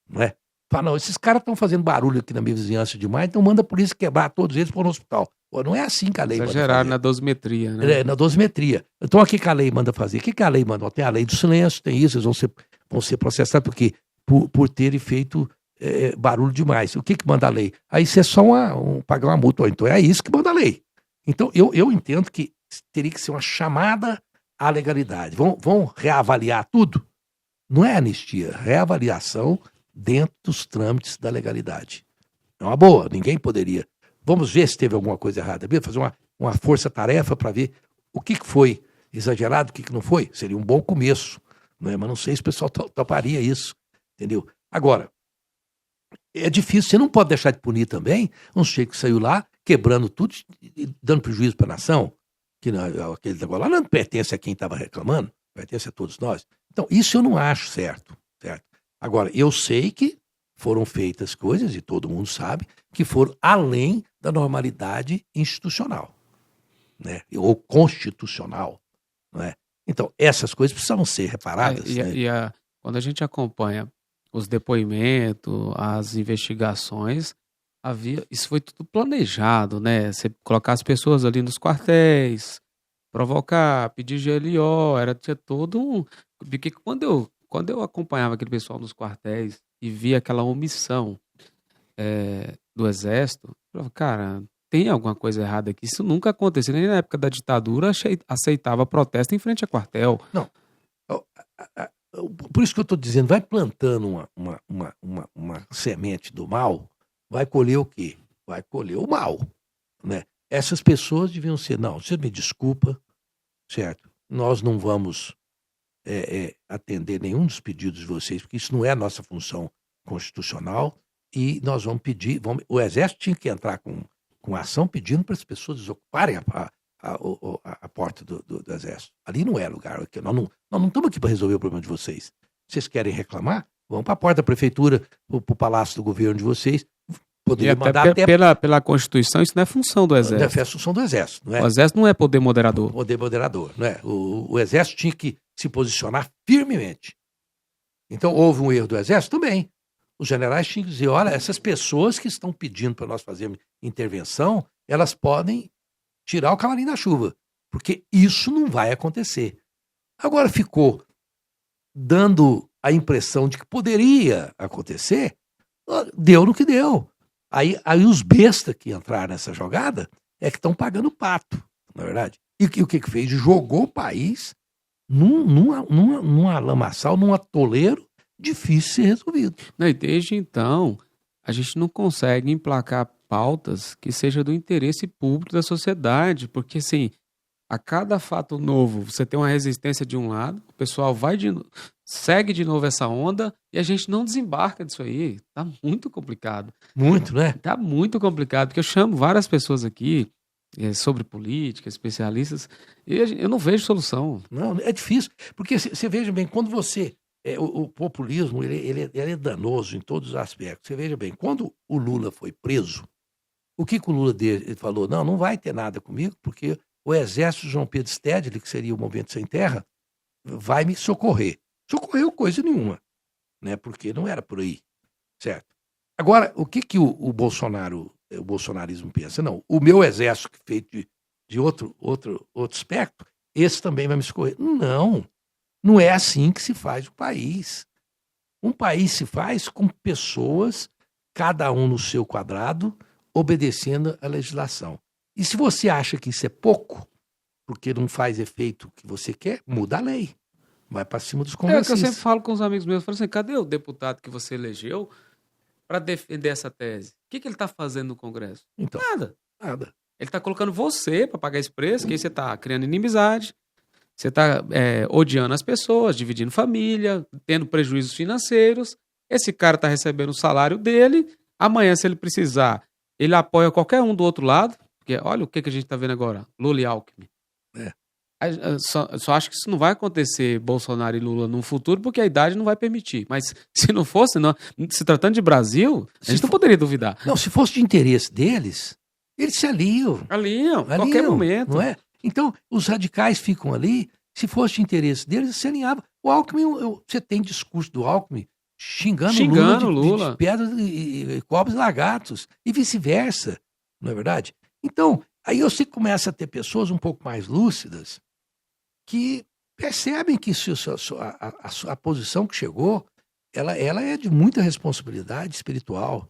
Não é? Fala, não, esses caras estão fazendo barulho aqui na minha vizinhança demais, então manda a polícia quebrar todos eles para o hospital. Pô, não é assim que a lei manda fazer. Exageraram na dosimetria, né? Na dosimetria. Então, o que a lei manda fazer? O que a lei manda? Tem a lei do silêncio, tem isso, eles vão ser processados por quê? Por terem feito barulho demais. O que manda a lei? Aí isso é só pagar uma multa. Então é isso que manda a lei. Então eu entendo que teria que ser uma chamada à legalidade. Vão reavaliar tudo? Não é anistia, reavaliação dentro dos trâmites da legalidade. É uma boa, ninguém poderia. Vamos ver se teve alguma coisa errada, fazer uma força-tarefa para ver o que foi exagerado, o que não foi. Seria um bom começo, não é? Mas não sei se o pessoal toparia isso, entendeu? Agora, é difícil, você não pode deixar de punir também um sujeito que saiu lá, quebrando tudo e dando prejuízo para a nação, que aquele negócio lá não pertence a quem estava reclamando, pertence a todos nós. Então, isso eu não acho certo. Agora, eu sei que foram feitas coisas, e todo mundo sabe, que foram além da normalidade institucional, né? Ou constitucional, não é? Então, essas coisas precisam ser reparadas. Quando a gente acompanha os depoimentos, as investigações, isso foi tudo planejado, né? Você colocar as pessoas ali nos quartéis, provocar, pedir GLO, tinha todo um... Porque quando eu acompanhava aquele pessoal nos quartéis e via aquela omissão do Exército, eu falava, cara, tem alguma coisa errada aqui. Isso nunca aconteceu. Nem na época da ditadura aceitava protesto em frente a quartel. Não. Por isso que eu estou dizendo, vai plantando uma semente do mal, vai colher o quê? Vai colher o mal, né? Essas pessoas deviam ser, não, você me desculpa, certo? Nós não vamos atender nenhum dos pedidos de vocês, porque isso não é a nossa função constitucional, e nós vamos pedir, o Exército tinha que entrar com ação pedindo para as pessoas desocuparem a porta do Exército. Ali não é lugar. Nós não estamos aqui para resolver o problema de vocês. Vocês querem reclamar? Vão para a porta da prefeitura, para o palácio do governo de vocês. Poderia mandar até pela Constituição, isso não é função do Exército. Não é função do Exército. Não é? O Exército não é poder moderador. Poder moderador, não é? O Exército tinha que se posicionar firmemente. Então, houve um erro do Exército? Também. Os generais tinham que dizer, olha, essas pessoas que estão pedindo para nós fazermos intervenção, elas podem tirar o cavalinho da chuva, porque isso não vai acontecer. Agora ficou dando a impressão de que poderia acontecer, deu no que deu. Aí os bestas que entraram nessa jogada é que estão pagando pato, na verdade. E o que fez? Jogou o país numa lamaçal, num atoleiro difícil de ser resolvido. Não, e desde então, a gente não consegue emplacar pautas que sejam do interesse público da sociedade, porque assim, a cada fato novo, você tem uma resistência de um lado, o pessoal segue de novo essa onda e a gente não desembarca disso aí. Tá muito complicado. Muito, né? Tá muito complicado, porque eu chamo várias pessoas aqui sobre política, especialistas, e eu não vejo solução. Não, é difícil, porque você veja bem, quando você... o populismo ele é danoso em todos os aspectos. Você veja bem, quando o Lula foi preso, o que o Lula ele falou? Não vai ter nada comigo, porque o exército de João Pedro Stedley, que seria o Movimento Sem Terra, vai me socorrer. Socorreu coisa nenhuma, né? Porque não era por aí, certo? Agora, o que o bolsonarismo pensa? Não, o meu exército feito de outro aspecto, esse também vai me socorrer. Não é assim que se faz o país. Um país se faz com pessoas, cada um no seu quadrado, obedecendo a legislação. E se você acha que isso é pouco, porque não faz efeito que você quer, muda a lei. Vai para cima dos congressistas. É o que eu sempre falo com os amigos meus. Eu falo assim, cadê o deputado que você elegeu para defender essa tese? O que ele está fazendo no Congresso? Então, Nada. Nada. Ele está colocando você para pagar esse preço, que aí você está criando inimizade, você está odiando as pessoas, dividindo família, tendo prejuízos financeiros. Esse cara está recebendo o salário dele. Amanhã, se ele precisar, ele apoia qualquer um do outro lado. Porque olha o que a gente está vendo agora. Lula e Alckmin. Só acho que isso não vai acontecer, Bolsonaro e Lula, no futuro, porque a idade não vai permitir. Mas se não fosse, se tratando de Brasil, a gente não poderia duvidar. Não, se fosse de interesse deles, eles se aliam. Aliam, qualquer momento. Não é? Então, os radicais ficam ali, se fosse de interesse deles, eles se alinhavam. O Alckmin, você tem discurso do Alckmin xingando Lula de pedras e cobras e lagartos, e vice-versa, não é verdade? Então, aí você começa a ter pessoas um pouco mais lúcidas que percebem que a posição que chegou ela é de muita responsabilidade espiritual.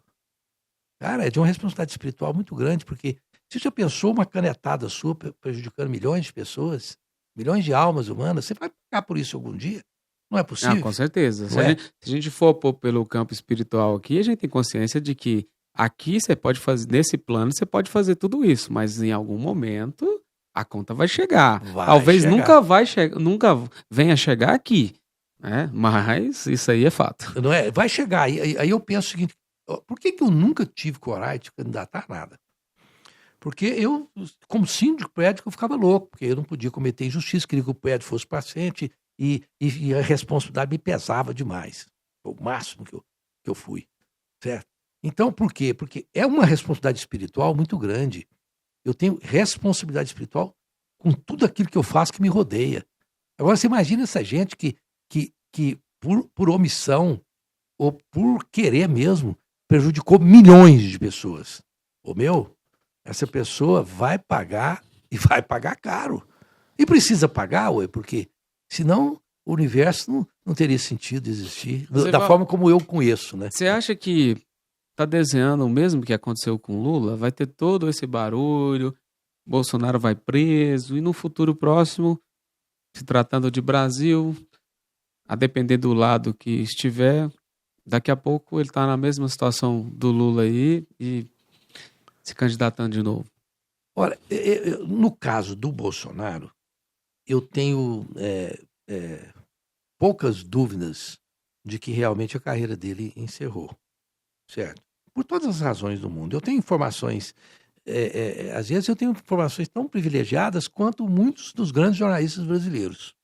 Cara, é de uma responsabilidade espiritual muito grande, porque você já pensou uma canetada sua prejudicando milhões de pessoas, milhões de almas humanas? Você vai pagar por isso algum dia? Não é Ah, com possível, certeza. Se não a é? gente, se a gente for pôr pelo campo espiritual aqui, a gente tem consciência de que aqui você pode fazer, nesse plano, você pode fazer tudo isso, mas em algum momento a conta vai chegar. Vai Talvez chegar. nunca venha chegar aqui, né? Mas isso aí é fato. Não é? Vai chegar. Aí eu penso o seguinte: por que eu nunca tive coragem de candidatar a nada? Porque eu, como síndico do prédio, eu ficava louco, porque eu não podia cometer injustiça, queria que o prédio fosse para frente e a responsabilidade me pesava demais. Foi o máximo que eu fui, certo? Então, por quê? Porque é uma responsabilidade espiritual muito grande. Eu tenho responsabilidade espiritual com tudo aquilo que eu faço que me rodeia. Agora, você imagina essa gente que por omissão ou por querer mesmo, prejudicou milhões de pessoas. Ô meu, essa pessoa vai pagar e vai pagar caro. E precisa pagar, ué, porque senão o universo não teria sentido existir da forma como eu conheço, né? Você acha que tá desenhando o mesmo que aconteceu com Lula? Vai ter todo esse barulho, Bolsonaro vai preso, e no futuro próximo, se tratando de Brasil, a depender do lado que estiver, daqui a pouco ele tá na mesma situação do Lula aí e se candidatando de novo. Olha, no caso do Bolsonaro, eu tenho poucas dúvidas de que realmente a carreira dele encerrou, certo? Por todas as razões do mundo. Eu tenho informações, às vezes eu tenho informações tão privilegiadas quanto muitos dos grandes jornalistas brasileiros.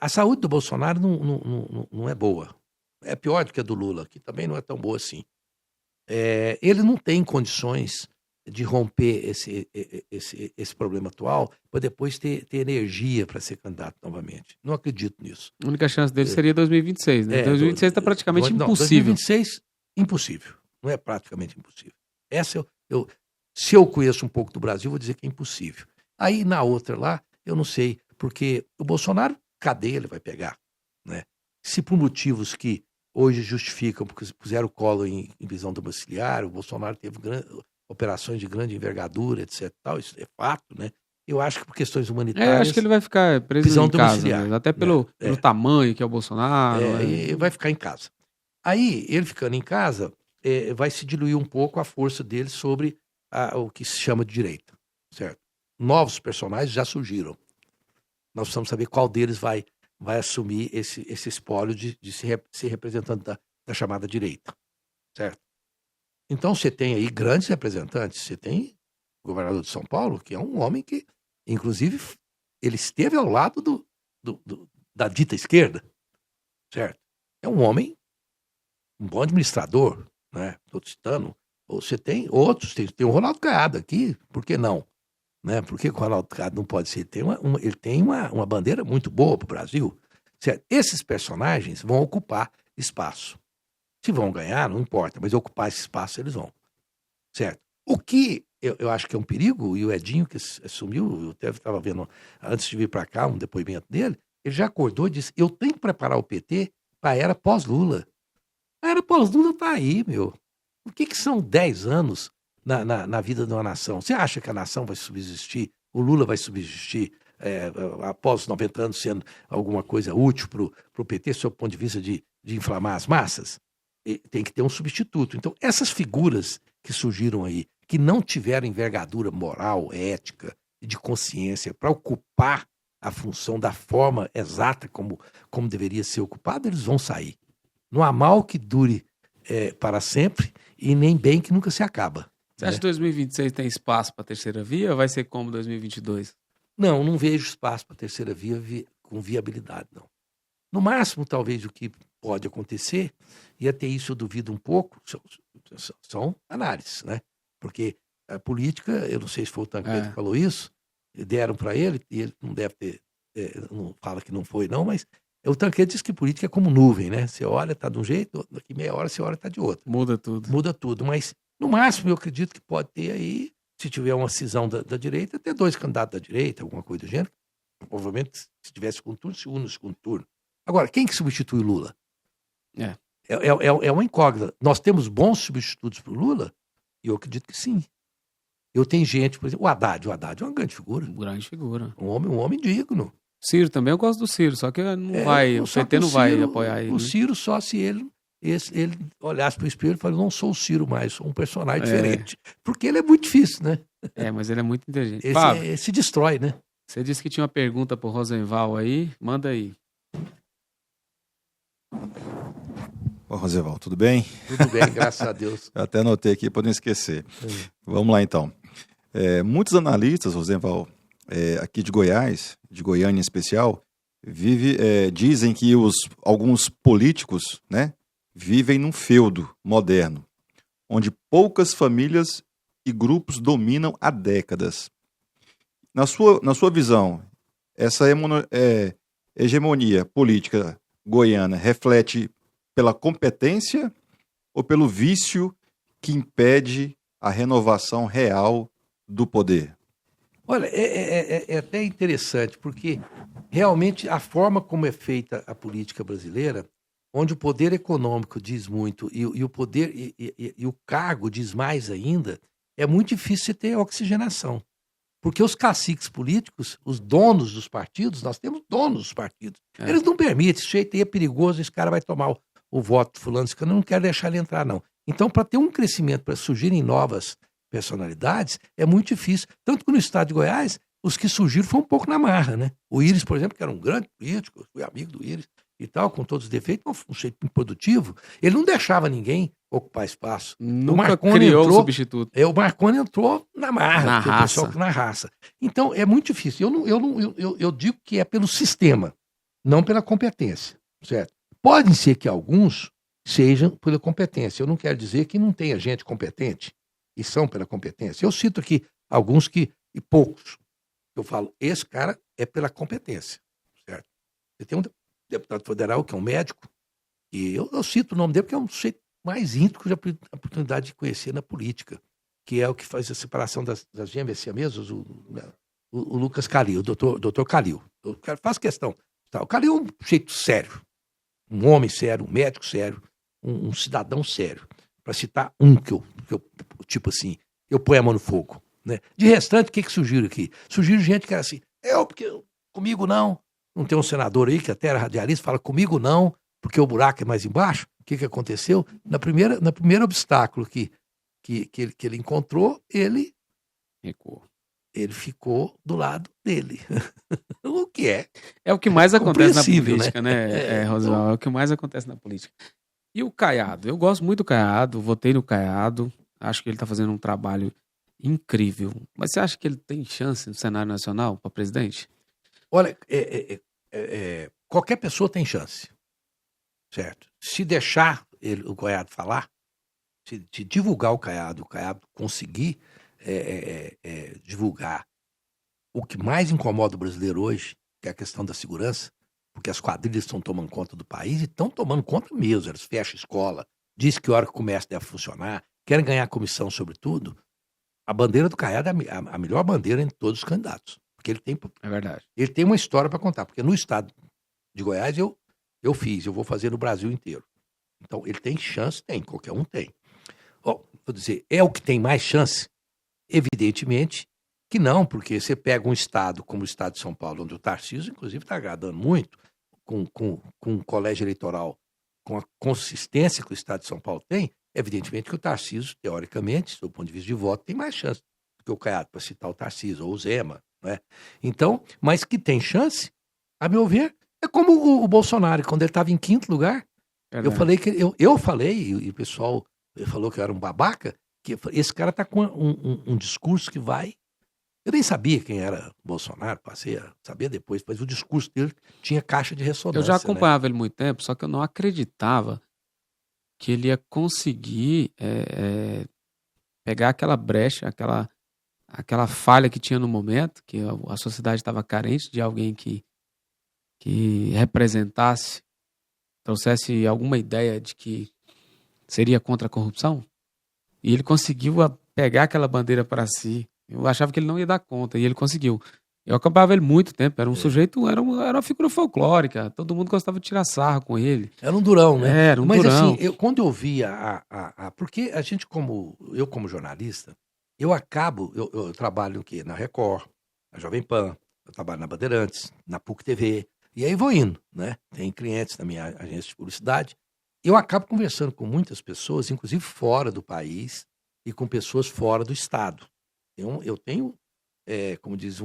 A saúde do Bolsonaro não é boa. É pior do que a do Lula, que também não é tão boa assim. Ele não tem condições de romper esse problema atual para depois ter energia para ser candidato novamente. Não acredito nisso. A única chance dele seria 2026, né? 2026 está praticamente Não, impossível. 2026, impossível. Não é praticamente impossível. Se eu conheço um pouco do Brasil, vou dizer que é impossível. Aí, na outra lá, eu não sei, porque o Bolsonaro, cadeia ele vai pegar, né? Se por motivos que hoje justificam, porque puseram o Collor em prisão domiciliar, o Bolsonaro teve operações de grande envergadura, etc. Tal, isso é fato, né? Eu acho que por questões humanitárias. Acho que ele vai ficar preso prisão em casa domiciliar, mesmo, até pelo tamanho que é o Bolsonaro. E vai ficar em casa. Aí, ele ficando em casa, vai se diluir um pouco a força dele sobre o que se chama de direita, certo? Novos personagens já surgiram. Nós precisamos saber qual deles vai assumir esse espólio de ser representante da chamada direita, certo? Então, você tem aí grandes representantes. Você tem o governador de São Paulo, que é um homem que, inclusive, ele esteve ao lado da dita esquerda, certo? É um homem, um bom administrador, né? Estou citando. Você tem outros, tem o Ronaldo Caiado aqui, por que não? Né? Por que o Ronaldo Caiado não pode ser? Ele tem uma bandeira muito boa para o Brasil. Certo? Esses personagens vão ocupar espaço. Se vão ganhar, não importa, mas ocupar esse espaço eles vão. Certo? O que eu acho que é um perigo, e o Edinho, que assumiu, eu até estava vendo, antes de vir para cá, um depoimento dele, ele já acordou e disse: eu tenho que preparar o PT para a era pós-Lula. A era pós-Lula está aí, meu. O que são 10 anos na vida de uma nação? Você acha que a nação vai subsistir? O Lula vai subsistir após os 90 anos sendo alguma coisa útil para o PT, sob o ponto de vista de inflamar as massas? Tem que ter um substituto. Então, essas figuras que surgiram aí, que não tiveram envergadura moral, ética e de consciência para ocupar a função da forma exata como deveria ser ocupado, eles vão sair. Não há mal que dure para sempre e nem bem que nunca se acaba. Você acha que 2026 tem espaço para a terceira via ou vai ser como 2022? Não vejo espaço para a terceira via com viabilidade, não. No máximo, talvez, o que pode acontecer, e até isso eu duvido um pouco, são análises, né? Porque a política, eu não sei se foi o Tancredo que falou isso, deram para ele, e ele não deve ter, não fala que não foi não, mas o Tancredo diz que política é como nuvem, né? Você olha, está de um jeito, daqui meia hora você olha, está de outro. Muda tudo. Muda tudo, mas no máximo eu acredito que pode ter aí, se tiver uma cisão da direita, ter 2 candidatos da direita, alguma coisa do gênero. Provavelmente, se tivesse segundo turno, se une no segundo turno. Agora, quem que substitui o Lula? É. É uma incógnita. Nós temos bons substitutos para o Lula? Eu acredito que sim. Eu tenho gente, por exemplo, o Haddad é uma grande figura. Grande figura. Um homem digno. Ciro também, eu gosto do Ciro, só que o PT não vai apoiar ele. O Ciro só se ele olhasse para o espelho e falasse, não sou o Ciro mais, sou um personagem diferente. Porque ele é muito difícil, né? Mas ele é muito inteligente. Esse se destrói, né? Você disse que tinha uma pergunta para o Rosenval aí, manda aí. Ô, Rosenval, tudo bem? Tudo bem, graças a Deus. Eu até anotei aqui para não esquecer. Vamos lá, então. Muitos analistas, Rosenval, aqui de Goiás, de Goiânia em especial, dizem que alguns políticos, né, vivem num feudo moderno, onde poucas famílias e grupos dominam há décadas. Na sua visão, essa hegemonia política goiana reflete pela competência ou pelo vício que impede a renovação real do poder? Olha, é até interessante, porque realmente a forma como é feita a política brasileira, onde o poder econômico diz muito e o poder e o cargo diz mais ainda, é muito difícil você ter oxigenação. Porque os caciques políticos, os donos dos partidos, nós temos donos dos partidos, eles não permitem, esse jeito aí é perigoso, esse cara vai tomar o voto de fulano, esse cara não quer deixar ele entrar, não. Então, para ter um crescimento, para surgirem novas personalidades, é muito difícil. Tanto que no estado de Goiás, os que surgiram foi um pouco na marra, né? O Íris, por exemplo, que era um grande político, eu fui amigo do Íris e tal, com todos os defeitos, um jeito improdutivo, ele não deixava ninguém ocupar espaço. Nunca criou um substituto. O Marconi entrou na marra, na raça. O pessoal na raça. Então, é muito difícil. Eu digo que é pelo sistema, não pela competência, certo? Pode ser que alguns sejam pela competência. Eu não quero dizer que não tenha gente competente, e são pela competência. Eu cito aqui alguns e poucos. Eu falo, esse cara é pela competência, certo? Você tem um deputado federal que é um médico, e eu cito o nome dele porque é um sujeito mais íntimo que eu já tive a oportunidade de conhecer na política, que é o que faz a separação das gêmeas siamesas, o Lucas Calil, o doutor Calil. Eu faço questão. Tá? O Calil é um sujeito sério, um homem sério, um médico sério, um cidadão sério. Para citar um que eu, tipo assim, eu ponho a mão no fogo. Né? De restante, o que surgiram aqui? Surgiram gente que era assim, porque comigo não. Não tem um senador aí que até era radialista, fala comigo não, porque o buraco é mais embaixo. O que aconteceu? Na primeira obstáculo que ele encontrou, ele recuou. Ele ficou do lado dele. O que é o que mais acontece na política, né, Rosenval? Então... É o que mais acontece na política. E o Caiado? Eu gosto muito do Caiado, votei no Caiado, acho que ele está fazendo um trabalho incrível. Mas você acha que ele tem chance no cenário nacional para presidente? Olha, qualquer pessoa tem chance, certo? Se deixar o Caiado falar, se divulgar o Caiado conseguir divulgar o que mais incomoda o brasileiro hoje, que é a questão da segurança, porque as quadrilhas estão tomando conta do país e estão tomando conta mesmo. Eles fecham a escola, diz que a hora que o comércio deve funcionar, querem ganhar comissão sobre tudo. A bandeira do Caiado é a melhor bandeira entre todos os candidatos. Porque ele tem, é verdade. Ele tem uma história para contar. Porque no estado de Goiás eu vou fazer no Brasil inteiro. Então ele tem chance? Tem, qualquer um tem. Vou dizer, é o que tem mais chance? Evidentemente que não, porque você pega um estado como o estado de São Paulo, onde o Tarcísio, inclusive, está agradando muito, com um colégio eleitoral, com a consistência que o estado de São Paulo tem, evidentemente que o Tarcísio, teoricamente, do ponto de vista de voto, tem mais chance do que o Caiado, para citar o Tarcísio, ou o Zema. Né? Então, mas que tem chance, a meu ver, é como o Bolsonaro, quando ele estava em quinto lugar, eu falei que eu falei, e o pessoal falou que eu era um babaca, que esse cara está com um discurso que vai... Eu nem sabia quem era Bolsonaro, passei a saber depois, mas o discurso dele tinha caixa de ressonância. Eu já acompanhava ele muito tempo, só que eu não acreditava que ele ia conseguir pegar aquela brecha, aquela falha que tinha no momento, que a sociedade estava carente de alguém que representasse, trouxesse alguma ideia de que seria contra a corrupção, e ele conseguiu pegar aquela bandeira para si. Eu achava que ele não ia dar conta, e ele conseguiu. Eu acompanhava ele muito tempo, era um sujeito, era uma figura folclórica, todo mundo gostava de tirar sarro com ele. Era um durão, né? Era um Mas durão. assim, quando eu via porque a gente, como jornalista, eu trabalho o quê? Na Record, na Jovem Pan, eu trabalho na Bandeirantes, na PUC TV, e aí vou indo, né? Tem clientes na minha agência de publicidade. Eu acabo conversando com muitas pessoas, inclusive fora do país, e com pessoas fora do estado. Eu tenho, como diz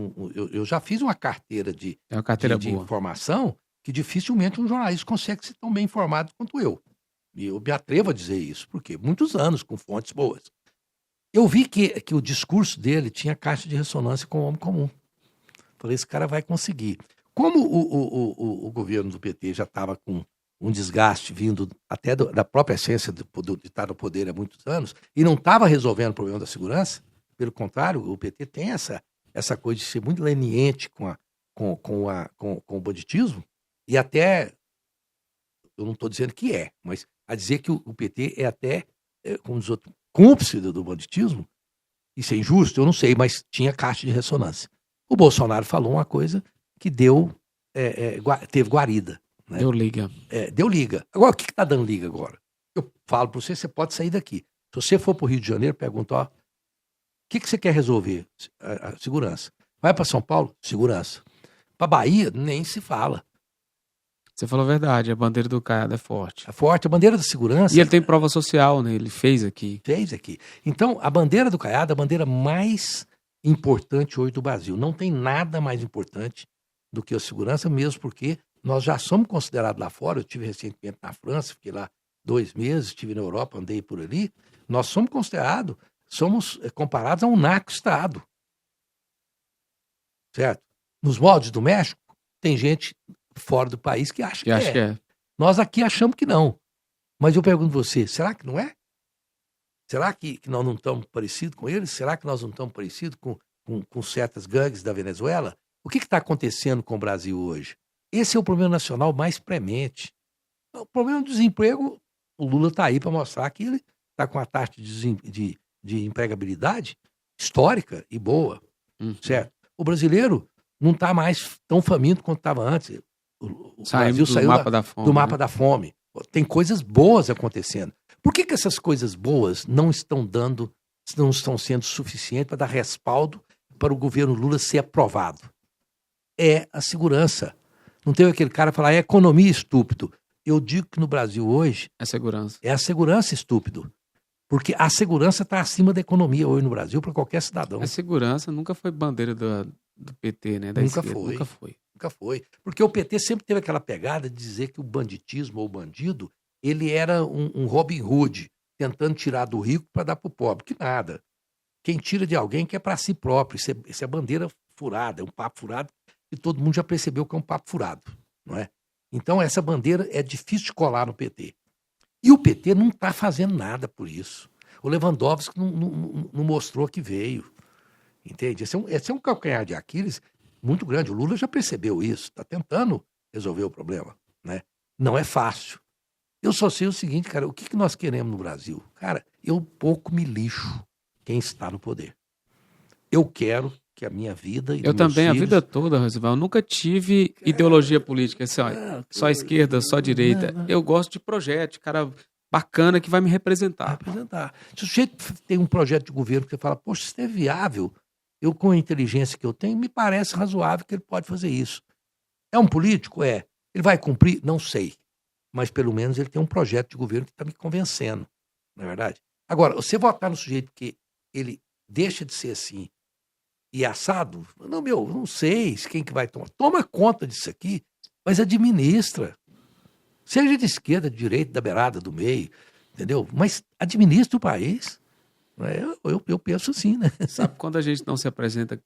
eu já fiz uma carteira de É uma carteira de boa. informação que dificilmente um jornalista consegue ser tão bem informado quanto eu. E eu me atrevo a dizer isso, porque muitos anos com fontes boas. Eu vi que o discurso dele tinha caixa de ressonância com o homem comum. Falei, esse cara vai conseguir. Como o governo do PT já estava com um desgaste vindo até da própria essência de estar no poder há muitos anos, e não estava resolvendo o problema da segurança, pelo contrário, o PT tem essa coisa de ser muito leniente com o banditismo, e até, eu não estou dizendo que mas a dizer que o PT é até, como diz outro, cúmplice do banditismo, isso é injusto, eu não sei, mas tinha caixa de ressonância. O Bolsonaro falou uma coisa que teve guarida. Né? Deu liga. Deu liga. Agora, o que está dando liga agora? Eu falo para você, você pode sair daqui. Se você for para o Rio de Janeiro, pergunta, o que você quer resolver? A segurança. Vai para São Paulo? Segurança. Para Bahia, nem se fala. Você falou a verdade, a bandeira do Caiado é forte. É forte, a bandeira da segurança... E ele tem prova social, né? Ele fez aqui. Fez aqui. Então, a bandeira do Caiado é a bandeira mais importante hoje do Brasil. Não tem nada mais importante do que a segurança, mesmo porque nós já somos considerados lá fora. Eu estive recentemente na França, fiquei lá 2 meses, estive na Europa, andei por ali. Nós somos considerados, somos comparados a um narco-estado. Certo? Nos moldes do México, tem gente fora do país que acha que é. Nós aqui achamos que não. Mas eu pergunto a você, será que não é? Será que nós não estamos parecidos com eles? Será que nós não estamos parecidos com certas gangues da Venezuela? O que está acontecendo com o Brasil hoje? Esse é o problema nacional mais premente. O problema do desemprego, o Lula está aí para mostrar que ele está com uma taxa de empregabilidade histórica e boa. Certo? O brasileiro não está mais tão faminto quanto estava antes. O Brasil saiu do mapa da fome. Tem coisas boas acontecendo. Por que essas coisas boas não estão sendo suficientes para dar respaldo para o governo Lula ser aprovado? É a segurança. Não tem aquele cara falar, economia estúpido. Eu digo que no Brasil hoje... É segurança. É a segurança estúpido. Porque a segurança está acima da economia hoje no Brasil para qualquer cidadão. A segurança nunca foi bandeira do PT, né? Nunca foi. Porque o PT sempre teve aquela pegada de dizer que o banditismo ou o bandido, ele era um Robin Hood, tentando tirar do rico para dar para o pobre. Que nada. Quem tira de alguém que é para si próprio. Isso é bandeira furada, é um papo furado, e todo mundo já percebeu que é um papo furado. Não é? Então essa bandeira é difícil de colar no PT. E o PT não está fazendo nada por isso. O Lewandowski não mostrou que veio. Entende? Esse é um calcanhar de Aquiles muito grande. O Lula já percebeu isso, está tentando resolver o problema. Né? Não é fácil. Eu só sei o seguinte, cara, o que nós queremos no Brasil? Cara, eu pouco me lixo quem está no poder. Eu quero que a minha vida e eu também, filhos... a vida toda, Rosival, eu nunca tive ideologia política, assim, só esquerda, só direita. Eu gosto de projeto, de cara bacana que vai me representar. Se o sujeito tem um projeto de governo que você fala, poxa, isso é viável, eu com a inteligência que eu tenho, me parece razoável que ele pode fazer isso. É um político? É. Ele vai cumprir? Não sei. Mas pelo menos ele tem um projeto de governo que está me convencendo. Não é verdade? Agora, você votar no sujeito que ele deixa de ser assim e assado, não sei quem que vai tomar. Toma conta disso aqui, mas administra. Seja de esquerda, de direita, da beirada, do meio, entendeu? Mas administra o país. Eu penso assim, né? Sabe, quando a gente não se apresenta,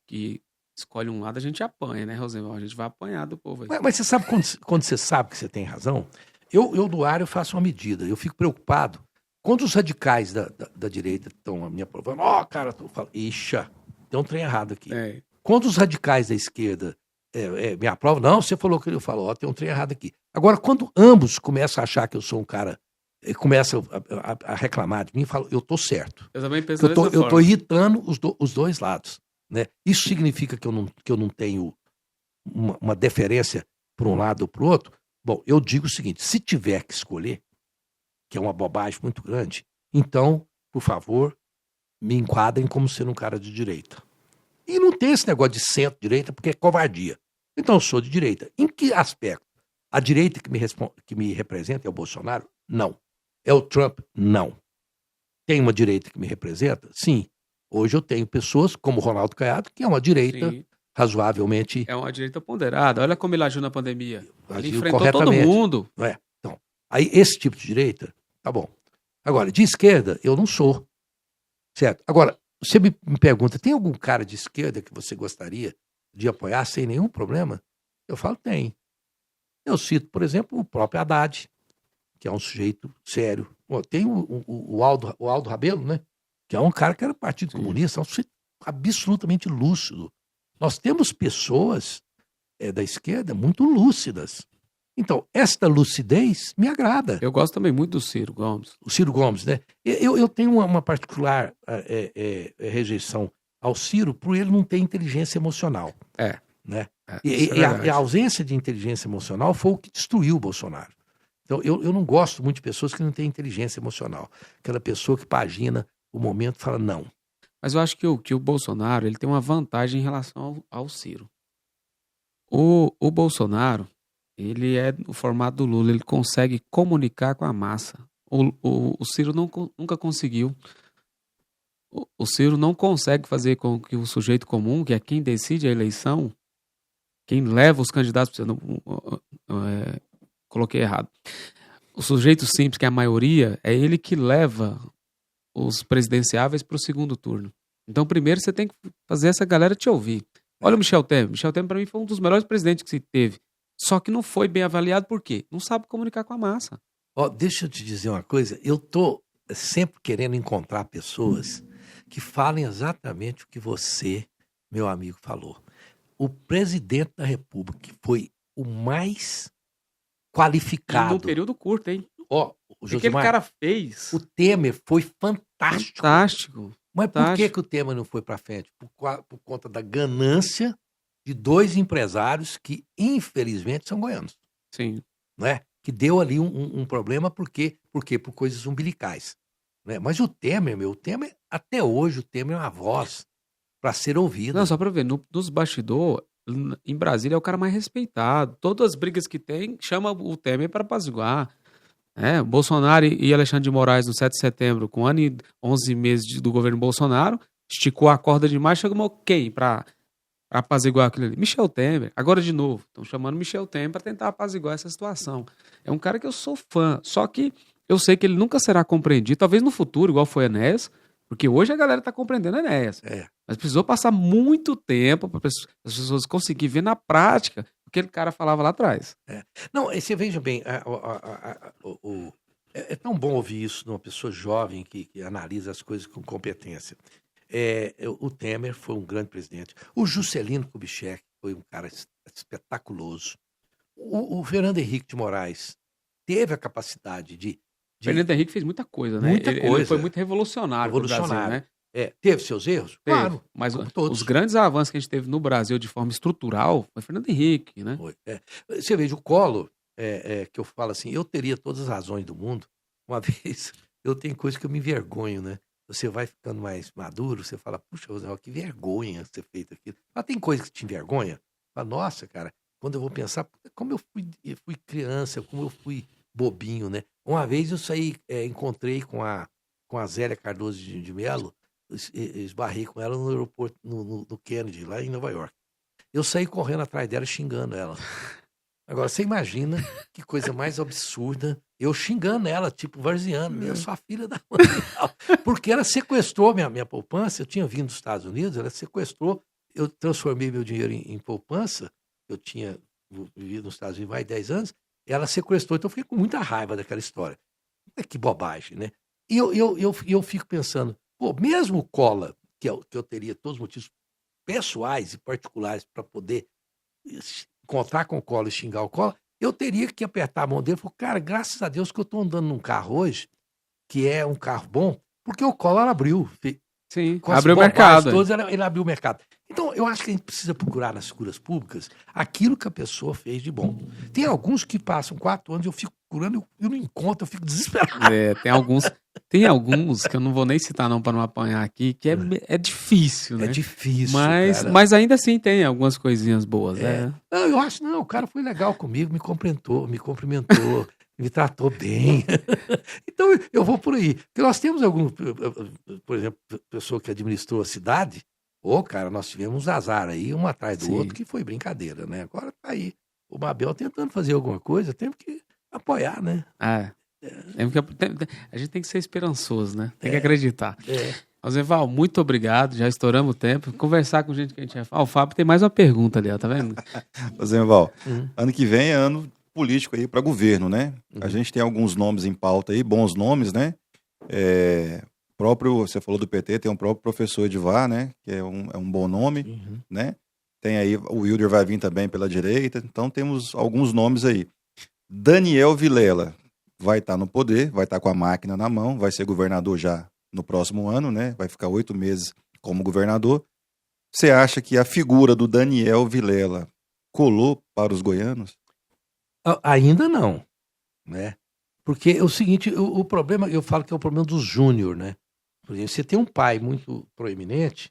que escolhe um lado, a gente apanha, né, Rosemar? A gente vai apanhar do povo. Mas você sabe quando você sabe que você tem razão? Eu do ar, eu faço uma medida. Eu fico preocupado. Quando os radicais da direita estão me aprovando, cara, eu falo, ixa, tem um trem errado aqui. Quando os radicais da esquerda me aprovam, não, você falou que eu falo, tem um trem errado aqui. Agora, quando ambos começam a achar que eu sou um cara, começam a reclamar de mim, falam, eu tô certo. Eu também penso eu tô irritando os dois lados. né? Isso significa que eu não tenho uma deferência para um lado ou para o outro? Bom, eu digo o seguinte, se tiver que escolher, que é uma bobagem muito grande, então, por favor, me enquadrem como sendo um cara de direita. E não tem esse negócio de centro-direita, porque é covardia. Então, eu sou de direita. Em que aspecto? A direita que me representa é o Bolsonaro? Não. É o Trump? Não. Tem uma direita que me representa? Sim. Hoje eu tenho pessoas como Ronaldo Caiado, que é uma direita Sim. razoavelmente... É uma direita ponderada. Olha como ele agiu na pandemia. Ele agiu enfrentou todo corretamente. mundo. Não é? Então, aí esse tipo de direita, tá bom. Agora, de esquerda, eu não sou. Certo? Agora, você me pergunta, tem algum cara de esquerda que você gostaria de apoiar sem nenhum problema? Eu falo, tem. Eu cito, por exemplo, o próprio Haddad, que é um sujeito sério. Tem o Aldo Rabelo, né? Que é um cara que era do Partido Comunista, é um sujeito absolutamente lúcido. Nós temos pessoas da esquerda muito lúcidas. Então, esta lucidez me agrada. Eu gosto também muito do Ciro Gomes. O Ciro Gomes, né? Eu tenho uma particular rejeição ao Ciro por ele não ter inteligência emocional. Né? E a ausência de inteligência emocional foi o que destruiu o Bolsonaro. Então, eu não gosto muito de pessoas que não têm inteligência emocional. Aquela pessoa que pagina o momento e fala não. Mas eu acho que o Bolsonaro ele tem uma vantagem em relação ao Ciro. O Bolsonaro, ele é o formato do Lula, ele consegue comunicar com a massa. O Ciro nunca conseguiu. O Ciro não consegue fazer com que o sujeito comum, que é quem decide a eleição, quem leva os candidatos... coloquei errado. O sujeito simples, que é a maioria, é ele que leva os presidenciáveis para o segundo turno. Então, primeiro você tem que fazer essa galera te ouvir. Olha o Michel Temer. Michel Temer, para mim, foi um dos melhores presidentes que se teve. Só que não foi bem avaliado por quê? Não sabe comunicar com a massa. Deixa eu te dizer uma coisa. Eu tô sempre querendo encontrar pessoas que falem exatamente o que você, meu amigo, falou. O presidente da República, que foi o mais qualificado. E num período curto, hein? O que aquele cara fez. O Temer foi fantástico. Fantástico. Mas por que o Temer não foi para frente? Por conta da ganância de dois empresários que, infelizmente, são goianos. Sim. Né? Que deu ali um problema, por quê? Por coisas umbilicais. Né? Mas o Temer, até hoje, o Temer é uma voz para ser ouvida. Não, só para ver, nos bastidores, em Brasília é o cara mais respeitado. Todas as brigas que tem, chama o Temer para apaziguar. Bolsonaro e Alexandre de Moraes no 7 de setembro, com 1 ano e 11 meses do governo Bolsonaro, esticou a corda demais, chamou quem para apaziguar aquilo ali? Michel Temer. Agora de novo, estão chamando Michel Temer para tentar apaziguar essa situação. É um cara que eu sou fã, só que eu sei que ele nunca será compreendido, talvez no futuro, igual foi Enéas, porque hoje a galera está compreendendo Enéas. Mas precisou passar muito tempo para as pessoas conseguirem ver na prática o que aquele cara falava lá atrás. Não, você veja bem, é tão bom ouvir isso de uma pessoa jovem que analisa as coisas com competência. O Temer foi um grande presidente. O Juscelino Kubitschek foi um cara espetaculoso. O Fernando Henrique de Moraes teve a capacidade de... Fernando Henrique fez muita coisa, né? Ele foi muito revolucionário no Brasil, né? Teve seus erros? Claro. Mas os grandes avanços que a gente teve no Brasil de forma estrutural foi Fernando Henrique, né? Você veja, o Collor, que eu falo assim, eu teria todas as razões do mundo. Uma vez, eu tenho coisa que eu me envergonho, né? Você vai ficando mais maduro, você fala, puxa, que vergonha ter feito aquilo. Mas tem coisa que te envergonha? Fala, nossa, cara, quando eu vou pensar, como eu fui criança, como eu fui bobinho, né? Uma vez eu saí, encontrei com a Zélia Cardoso de Mello, esbarrei com ela no aeroporto, no Kennedy, lá em Nova York. Eu saí correndo atrás dela, xingando ela. Agora, você imagina que coisa mais absurda, eu xingando ela, tipo, varziano, eu sou a filha da mãe. Porque ela sequestrou minha poupança, eu tinha vindo dos Estados Unidos, ela sequestrou, eu transformei meu dinheiro em poupança, eu tinha vivido nos Estados Unidos mais de 10 anos, ela sequestrou, então eu fiquei com muita raiva daquela história. Que bobagem, né? E eu fico pensando, mesmo o Collor, que eu teria todos os motivos pessoais e particulares para poder encontrar com o Collor e xingar o Collor, eu teria que apertar a mão dele e falar, cara, graças a Deus que eu estou andando num carro hoje, que é um carro bom, porque o Collor abriu, Sim, com as abriu o bobagens mercado. todas, ele abriu o mercado. Então, eu acho que a gente precisa procurar nas figuras públicas aquilo que a pessoa fez de bom. Tem alguns que passam 4 anos, eu fico procurando, eu não encontro, eu fico desesperado. Tem alguns que eu não vou nem citar não para não apanhar aqui, que é difícil, né? É difícil, cara. Mas ainda assim tem algumas coisinhas boas, né? Não, eu acho, não, o cara foi legal comigo, me cumprimentou, me tratou bem. Então, eu vou por aí. Porque nós temos algum, por exemplo, pessoa que administrou a cidade, cara, nós tivemos um azar aí, um atrás do Sim. outro, que foi brincadeira, né? Agora tá aí o Mabel tentando fazer alguma coisa, temos que apoiar, né? A gente tem que ser esperançoso, né? Tem que acreditar. É. Rosenval, muito obrigado, já estouramos o tempo. Conversar com gente que a gente o Fábio tem mais uma pergunta ali, ó, tá vendo? Rosenval, ano que vem é ano político aí para governo, né? A gente tem alguns nomes em pauta aí, bons nomes, né? Você falou do PT, tem um próprio professor Edivar, né? Que é um bom nome, né? Tem aí, o Wilder vai vir também pela direita, então temos alguns nomes aí. Daniel Vilela vai estar no poder, vai estar com a máquina na mão, vai ser governador já no próximo ano, né? Vai ficar 8 meses como governador. Você acha que a figura do Daniel Vilela colou para os goianos? Ainda não, né? Porque é o seguinte, o problema, eu falo que é o problema do júnior, né? Por exemplo, você tem um pai muito proeminente,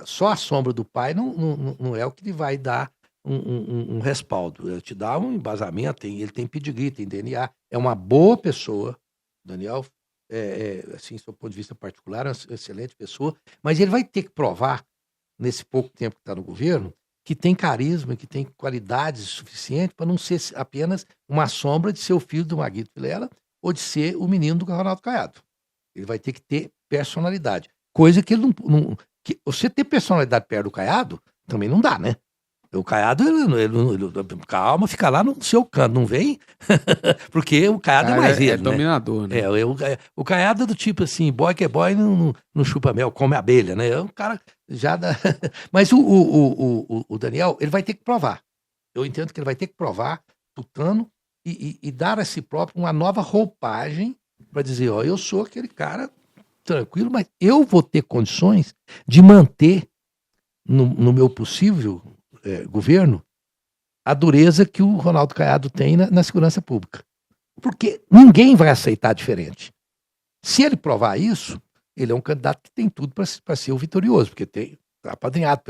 só a sombra do pai não é o que lhe vai dar um respaldo. Ele te dá um embasamento, ele tem pedigree, tem DNA, é uma boa pessoa. Daniel, assim, do seu ponto de vista particular, é uma excelente pessoa, mas ele vai ter que provar, nesse pouco tempo que está no governo, que tem carisma, que tem qualidades suficientes para não ser apenas uma sombra de ser o filho do Maguito Vilela ou de ser o menino do Ronaldo Caiado. Ele vai ter que ter personalidade. Coisa que ele não que você ter personalidade perto do Caiado também não dá, né? O Caiado, calma, fica lá no seu canto, não vem? Porque o Caiado é mais ele, né? Dominador, né? O Caiado é do tipo assim, boy que é boy, não chupa mel, come abelha, né? É um cara já dá... Mas o Daniel, ele vai ter que provar. Eu entendo que ele vai ter que provar, Tutano, e dar a si próprio uma nova roupagem para dizer, eu sou aquele cara tranquilo, mas eu vou ter condições de manter no meu possível governo a dureza que o Ronaldo Caiado tem na segurança pública. Porque ninguém vai aceitar diferente. Se ele provar isso, ele é um candidato que tem tudo para ser o vitorioso, porque está apadrinhado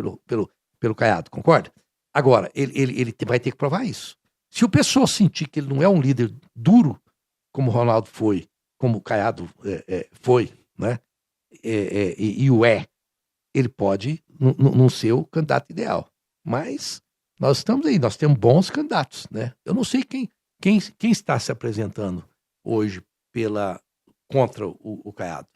pelo Caiado, concorda? Agora, ele vai ter que provar isso. Se o pessoal sentir que ele não é um líder duro, como o Ronaldo foi, como o Caiado foi, né? E o ele pode não ser o candidato ideal. Mas nós estamos aí, nós temos bons candidatos, né? Eu não sei quem está se apresentando hoje contra o Caiado.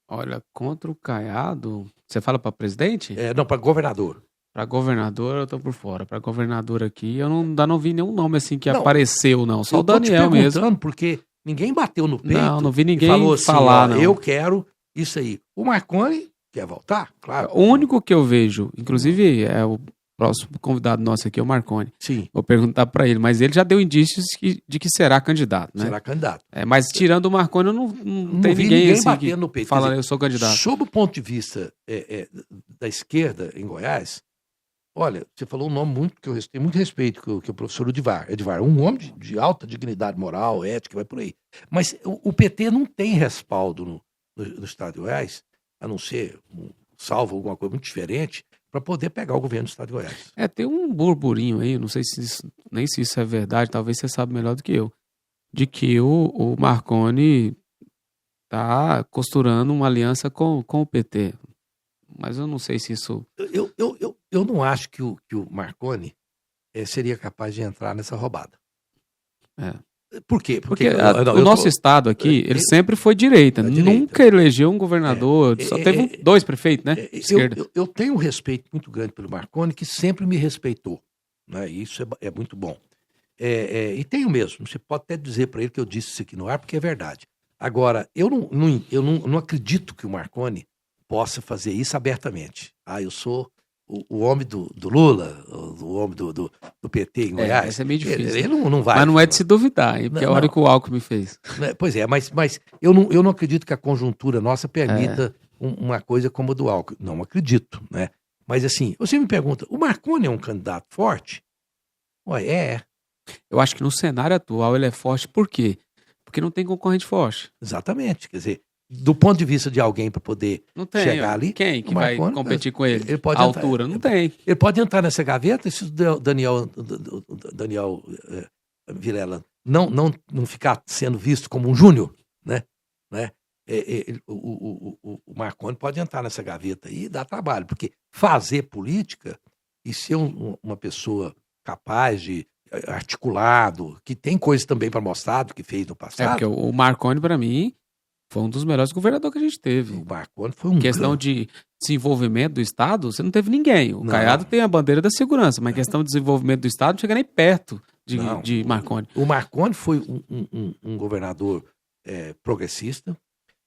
Olha, contra o Caiado, você fala para presidente? Não, para governador. Para governador eu tô por fora. Para governador aqui eu não vi nenhum nome assim que apareceu, não. Só o Daniel mesmo. Porque ninguém bateu no peito. Não vi ninguém falou assim, falar, não. Eu quero isso aí. O Marconi quer voltar? Claro. O único que eu vejo, inclusive é o próximo convidado nosso aqui, é o Marconi. Sim. Vou perguntar para ele, mas ele já deu indícios de que será candidato, né? Será candidato. Mas tirando o Marconi, eu não tem ninguém assim batendo no peito. Fala, eu sou candidato. Sob o ponto de vista da esquerda em Goiás, olha, você falou um nome que eu tenho muito respeito, que é o professor Edivar. Um homem de alta dignidade moral, ética, vai por aí. Mas o PT não tem respaldo no estado de Goiás, a não ser, salvo alguma coisa muito diferente, para poder pegar o governo do estado de Goiás. Tem um burburinho aí, não sei nem se isso é verdade, talvez você sabe melhor do que eu, de que o Marconi está costurando uma aliança com o PT. Mas eu não sei se isso... Eu não acho que o Marconi seria capaz de entrar nessa roubada. Por quê? Porque o nosso estado aqui, ele sempre foi direita. Nunca elegeu um governador, só teve 2 prefeitos, né? Esquerda. Eu tenho um respeito muito grande pelo Marconi, que sempre me respeitou. Né? E isso é muito bom. E tenho mesmo. Você pode até dizer para ele que eu disse isso aqui no ar, porque é verdade. Agora, eu não acredito que o Marconi possa fazer isso abertamente. Eu sou o homem do Lula, o homem do PT em Goiás. Isso é meio difícil. Ele não vai. Mas não é de se duvidar, hein? Porque a hora que o Alckmin fez. Pois é, mas eu não acredito que a conjuntura nossa permita uma coisa como a do Alckmin. Não acredito, né? Mas assim, você me pergunta, o Marconi é um candidato forte? Ué, Eu acho que no cenário atual ele é forte, por quê? Porque não tem concorrente forte. exatamente. Quer dizer, do ponto de vista de alguém para poder Não tem. chegar ali, Quem que o vai Marconi, competir com ele? ele pode A entrar- altura? Não tem. ele pode entrar nessa gaveta se o Daniel Vilela não ficar sendo visto como um júnior, né? O Marconi pode entrar nessa gaveta aí e dar trabalho, porque fazer política e ser uma pessoa capaz de articulado, que tem coisas também para mostrar do que fez no passado. Porque o Marconi, para mim, foi um dos melhores governadores que a gente teve. O Marconi foi um Questão de desenvolvimento do Estado, você não teve ninguém. O Não. Caiado tem a bandeira da segurança, mas questão de desenvolvimento do Estado não chega nem perto Não. de Marconi. O Marconi foi um governador progressista,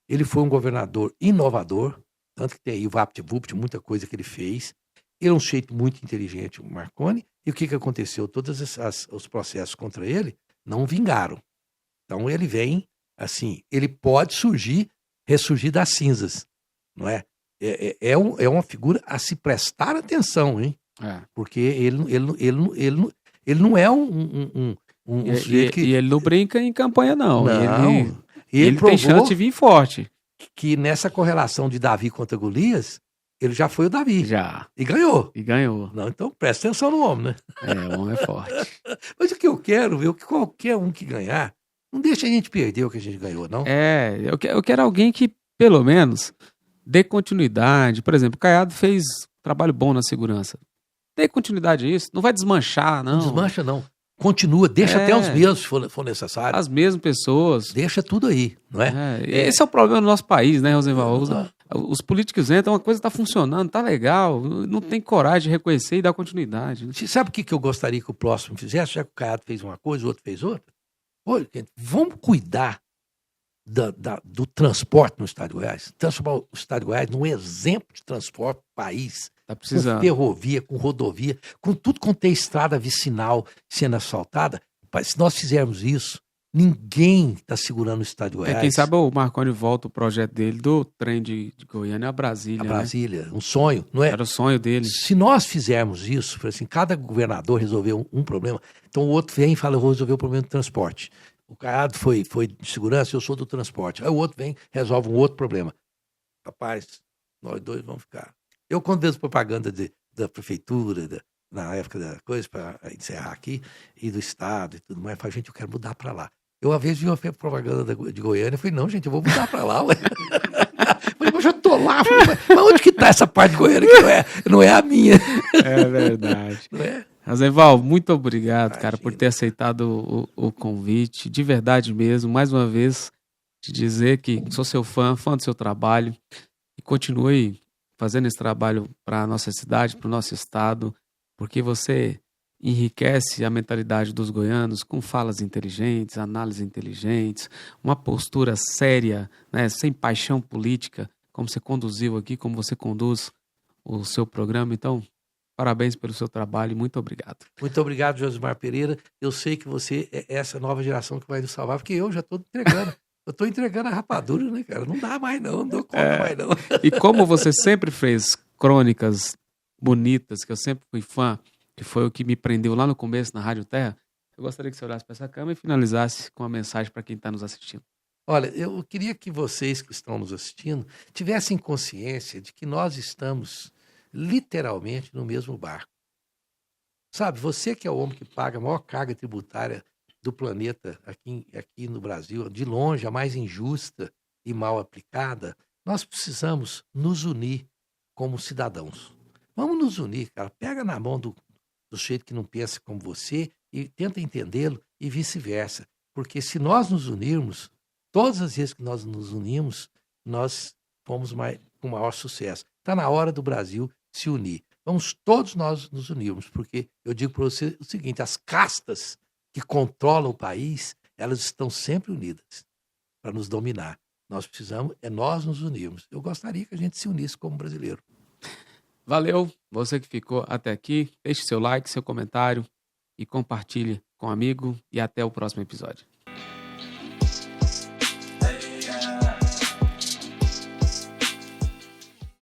ele foi um governador inovador, tanto que tem aí o VaptVupt, muita coisa que ele fez. Ele é um sujeito muito inteligente, o Marconi, e o que aconteceu? Todos os processos contra ele não vingaram. Então ele vem, assim, ele pode ressurgir das cinzas, não é? É uma figura a se prestar atenção, hein? Porque ele não é um sujeito que... E ele não brinca em campanha, não. Não. Ele provou tem chance de vir forte. que nessa correlação de Davi contra Golias, ele já foi o Davi. Já. E ganhou. E ganhou. Não, então presta atenção no homem, né? O homem é forte. Mas o que eu quero ver, que qualquer um que ganhar, não deixa a gente perder o que a gente ganhou, não? Eu quero alguém que, pelo menos, dê continuidade. Por exemplo, o Caiado fez trabalho bom na segurança. Dê continuidade a isso. Não vai desmanchar, não. Não desmancha, não. Continua, deixa até os mesmos, se for necessário. As mesmas pessoas. Deixa tudo aí, não é? Esse é o problema do nosso país, né, Rosenval? Os políticos entram, uma coisa está funcionando, está legal, não tem coragem de reconhecer e dar continuidade. Você sabe o que eu gostaria que o próximo fizesse? Já que o Caiado fez uma coisa, o outro fez outra? Olha, vamos cuidar do transporte no Estado de Goiás, transformar o Estado de Goiás num exemplo de transporte do país. Tá precisando. Com ferrovia, com rodovia, com tudo quanto tem estrada vicinal sendo asfaltada. Se nós fizermos isso, ninguém está segurando o Estado de Goiás. Quem sabe o Marconi volta o projeto dele do trem de Goiânia a Brasília. Brasília, um sonho, não é? Era o sonho dele. Se nós fizermos isso, assim, cada governador resolveu um problema, então o outro vem e fala, eu vou resolver o problema do transporte. O Caiado foi de segurança, eu sou do transporte. Aí o outro vem, resolve um outro problema. Rapaz, nós dois vamos ficar. Eu, quando vejo propaganda da prefeitura, na época da coisa, para encerrar aqui, e do Estado e tudo mais, eu falo, gente, eu quero mudar para lá. Eu, uma vez, vi uma propaganda de Goiânia, eu falei, não, gente, eu vou mudar para lá, ué. Mas eu já tô lá, mas onde que tá essa parte de Goiânia que não é a minha? É verdade. Não é? Rosenval, muito obrigado, cara, por ter aceitado o convite, de verdade mesmo, mais uma vez, te dizer que sou seu fã do seu trabalho, e continue fazendo esse trabalho para a nossa cidade, para o nosso estado, porque você enriquece a mentalidade dos goianos com falas inteligentes, análises inteligentes, uma postura séria, né, sem paixão política, como você conduziu aqui, como você conduz o seu programa. Então, parabéns pelo seu trabalho e muito obrigado. Muito obrigado, Josimar Pereira. Eu sei que você é essa nova geração que vai nos salvar, porque eu já estou entregando. Eu estou entregando a rapadura, né, cara? Não dá mais não dou conta mais não. E como você sempre fez crônicas bonitas, que eu sempre fui fã, que foi o que me prendeu lá no começo na Rádio Terra, eu gostaria que você olhasse para essa câmera e finalizasse com uma mensagem para quem está nos assistindo. Olha, eu queria que vocês que estão nos assistindo tivessem consciência de que nós estamos literalmente no mesmo barco. Sabe, você que é o homem que paga a maior carga tributária do planeta aqui no Brasil, de longe, a mais injusta e mal aplicada, nós precisamos nos unir como cidadãos. Vamos nos unir, cara. Pega na mão do sujeito que não pensa como você e tenta entendê-lo e vice-versa. Porque se nós nos unirmos, todas as vezes que nós nos unimos, nós fomos com maior sucesso. Está na hora do Brasil se unir. Vamos todos nós nos unirmos, porque eu digo para você o seguinte, as castas que controlam o país, elas estão sempre unidas para nos dominar. Nós precisamos, nós nos unirmos. Eu gostaria que a gente se unisse como brasileiro. Valeu, você que ficou até aqui, deixe seu like, seu comentário e compartilhe com um amigo e até o próximo episódio.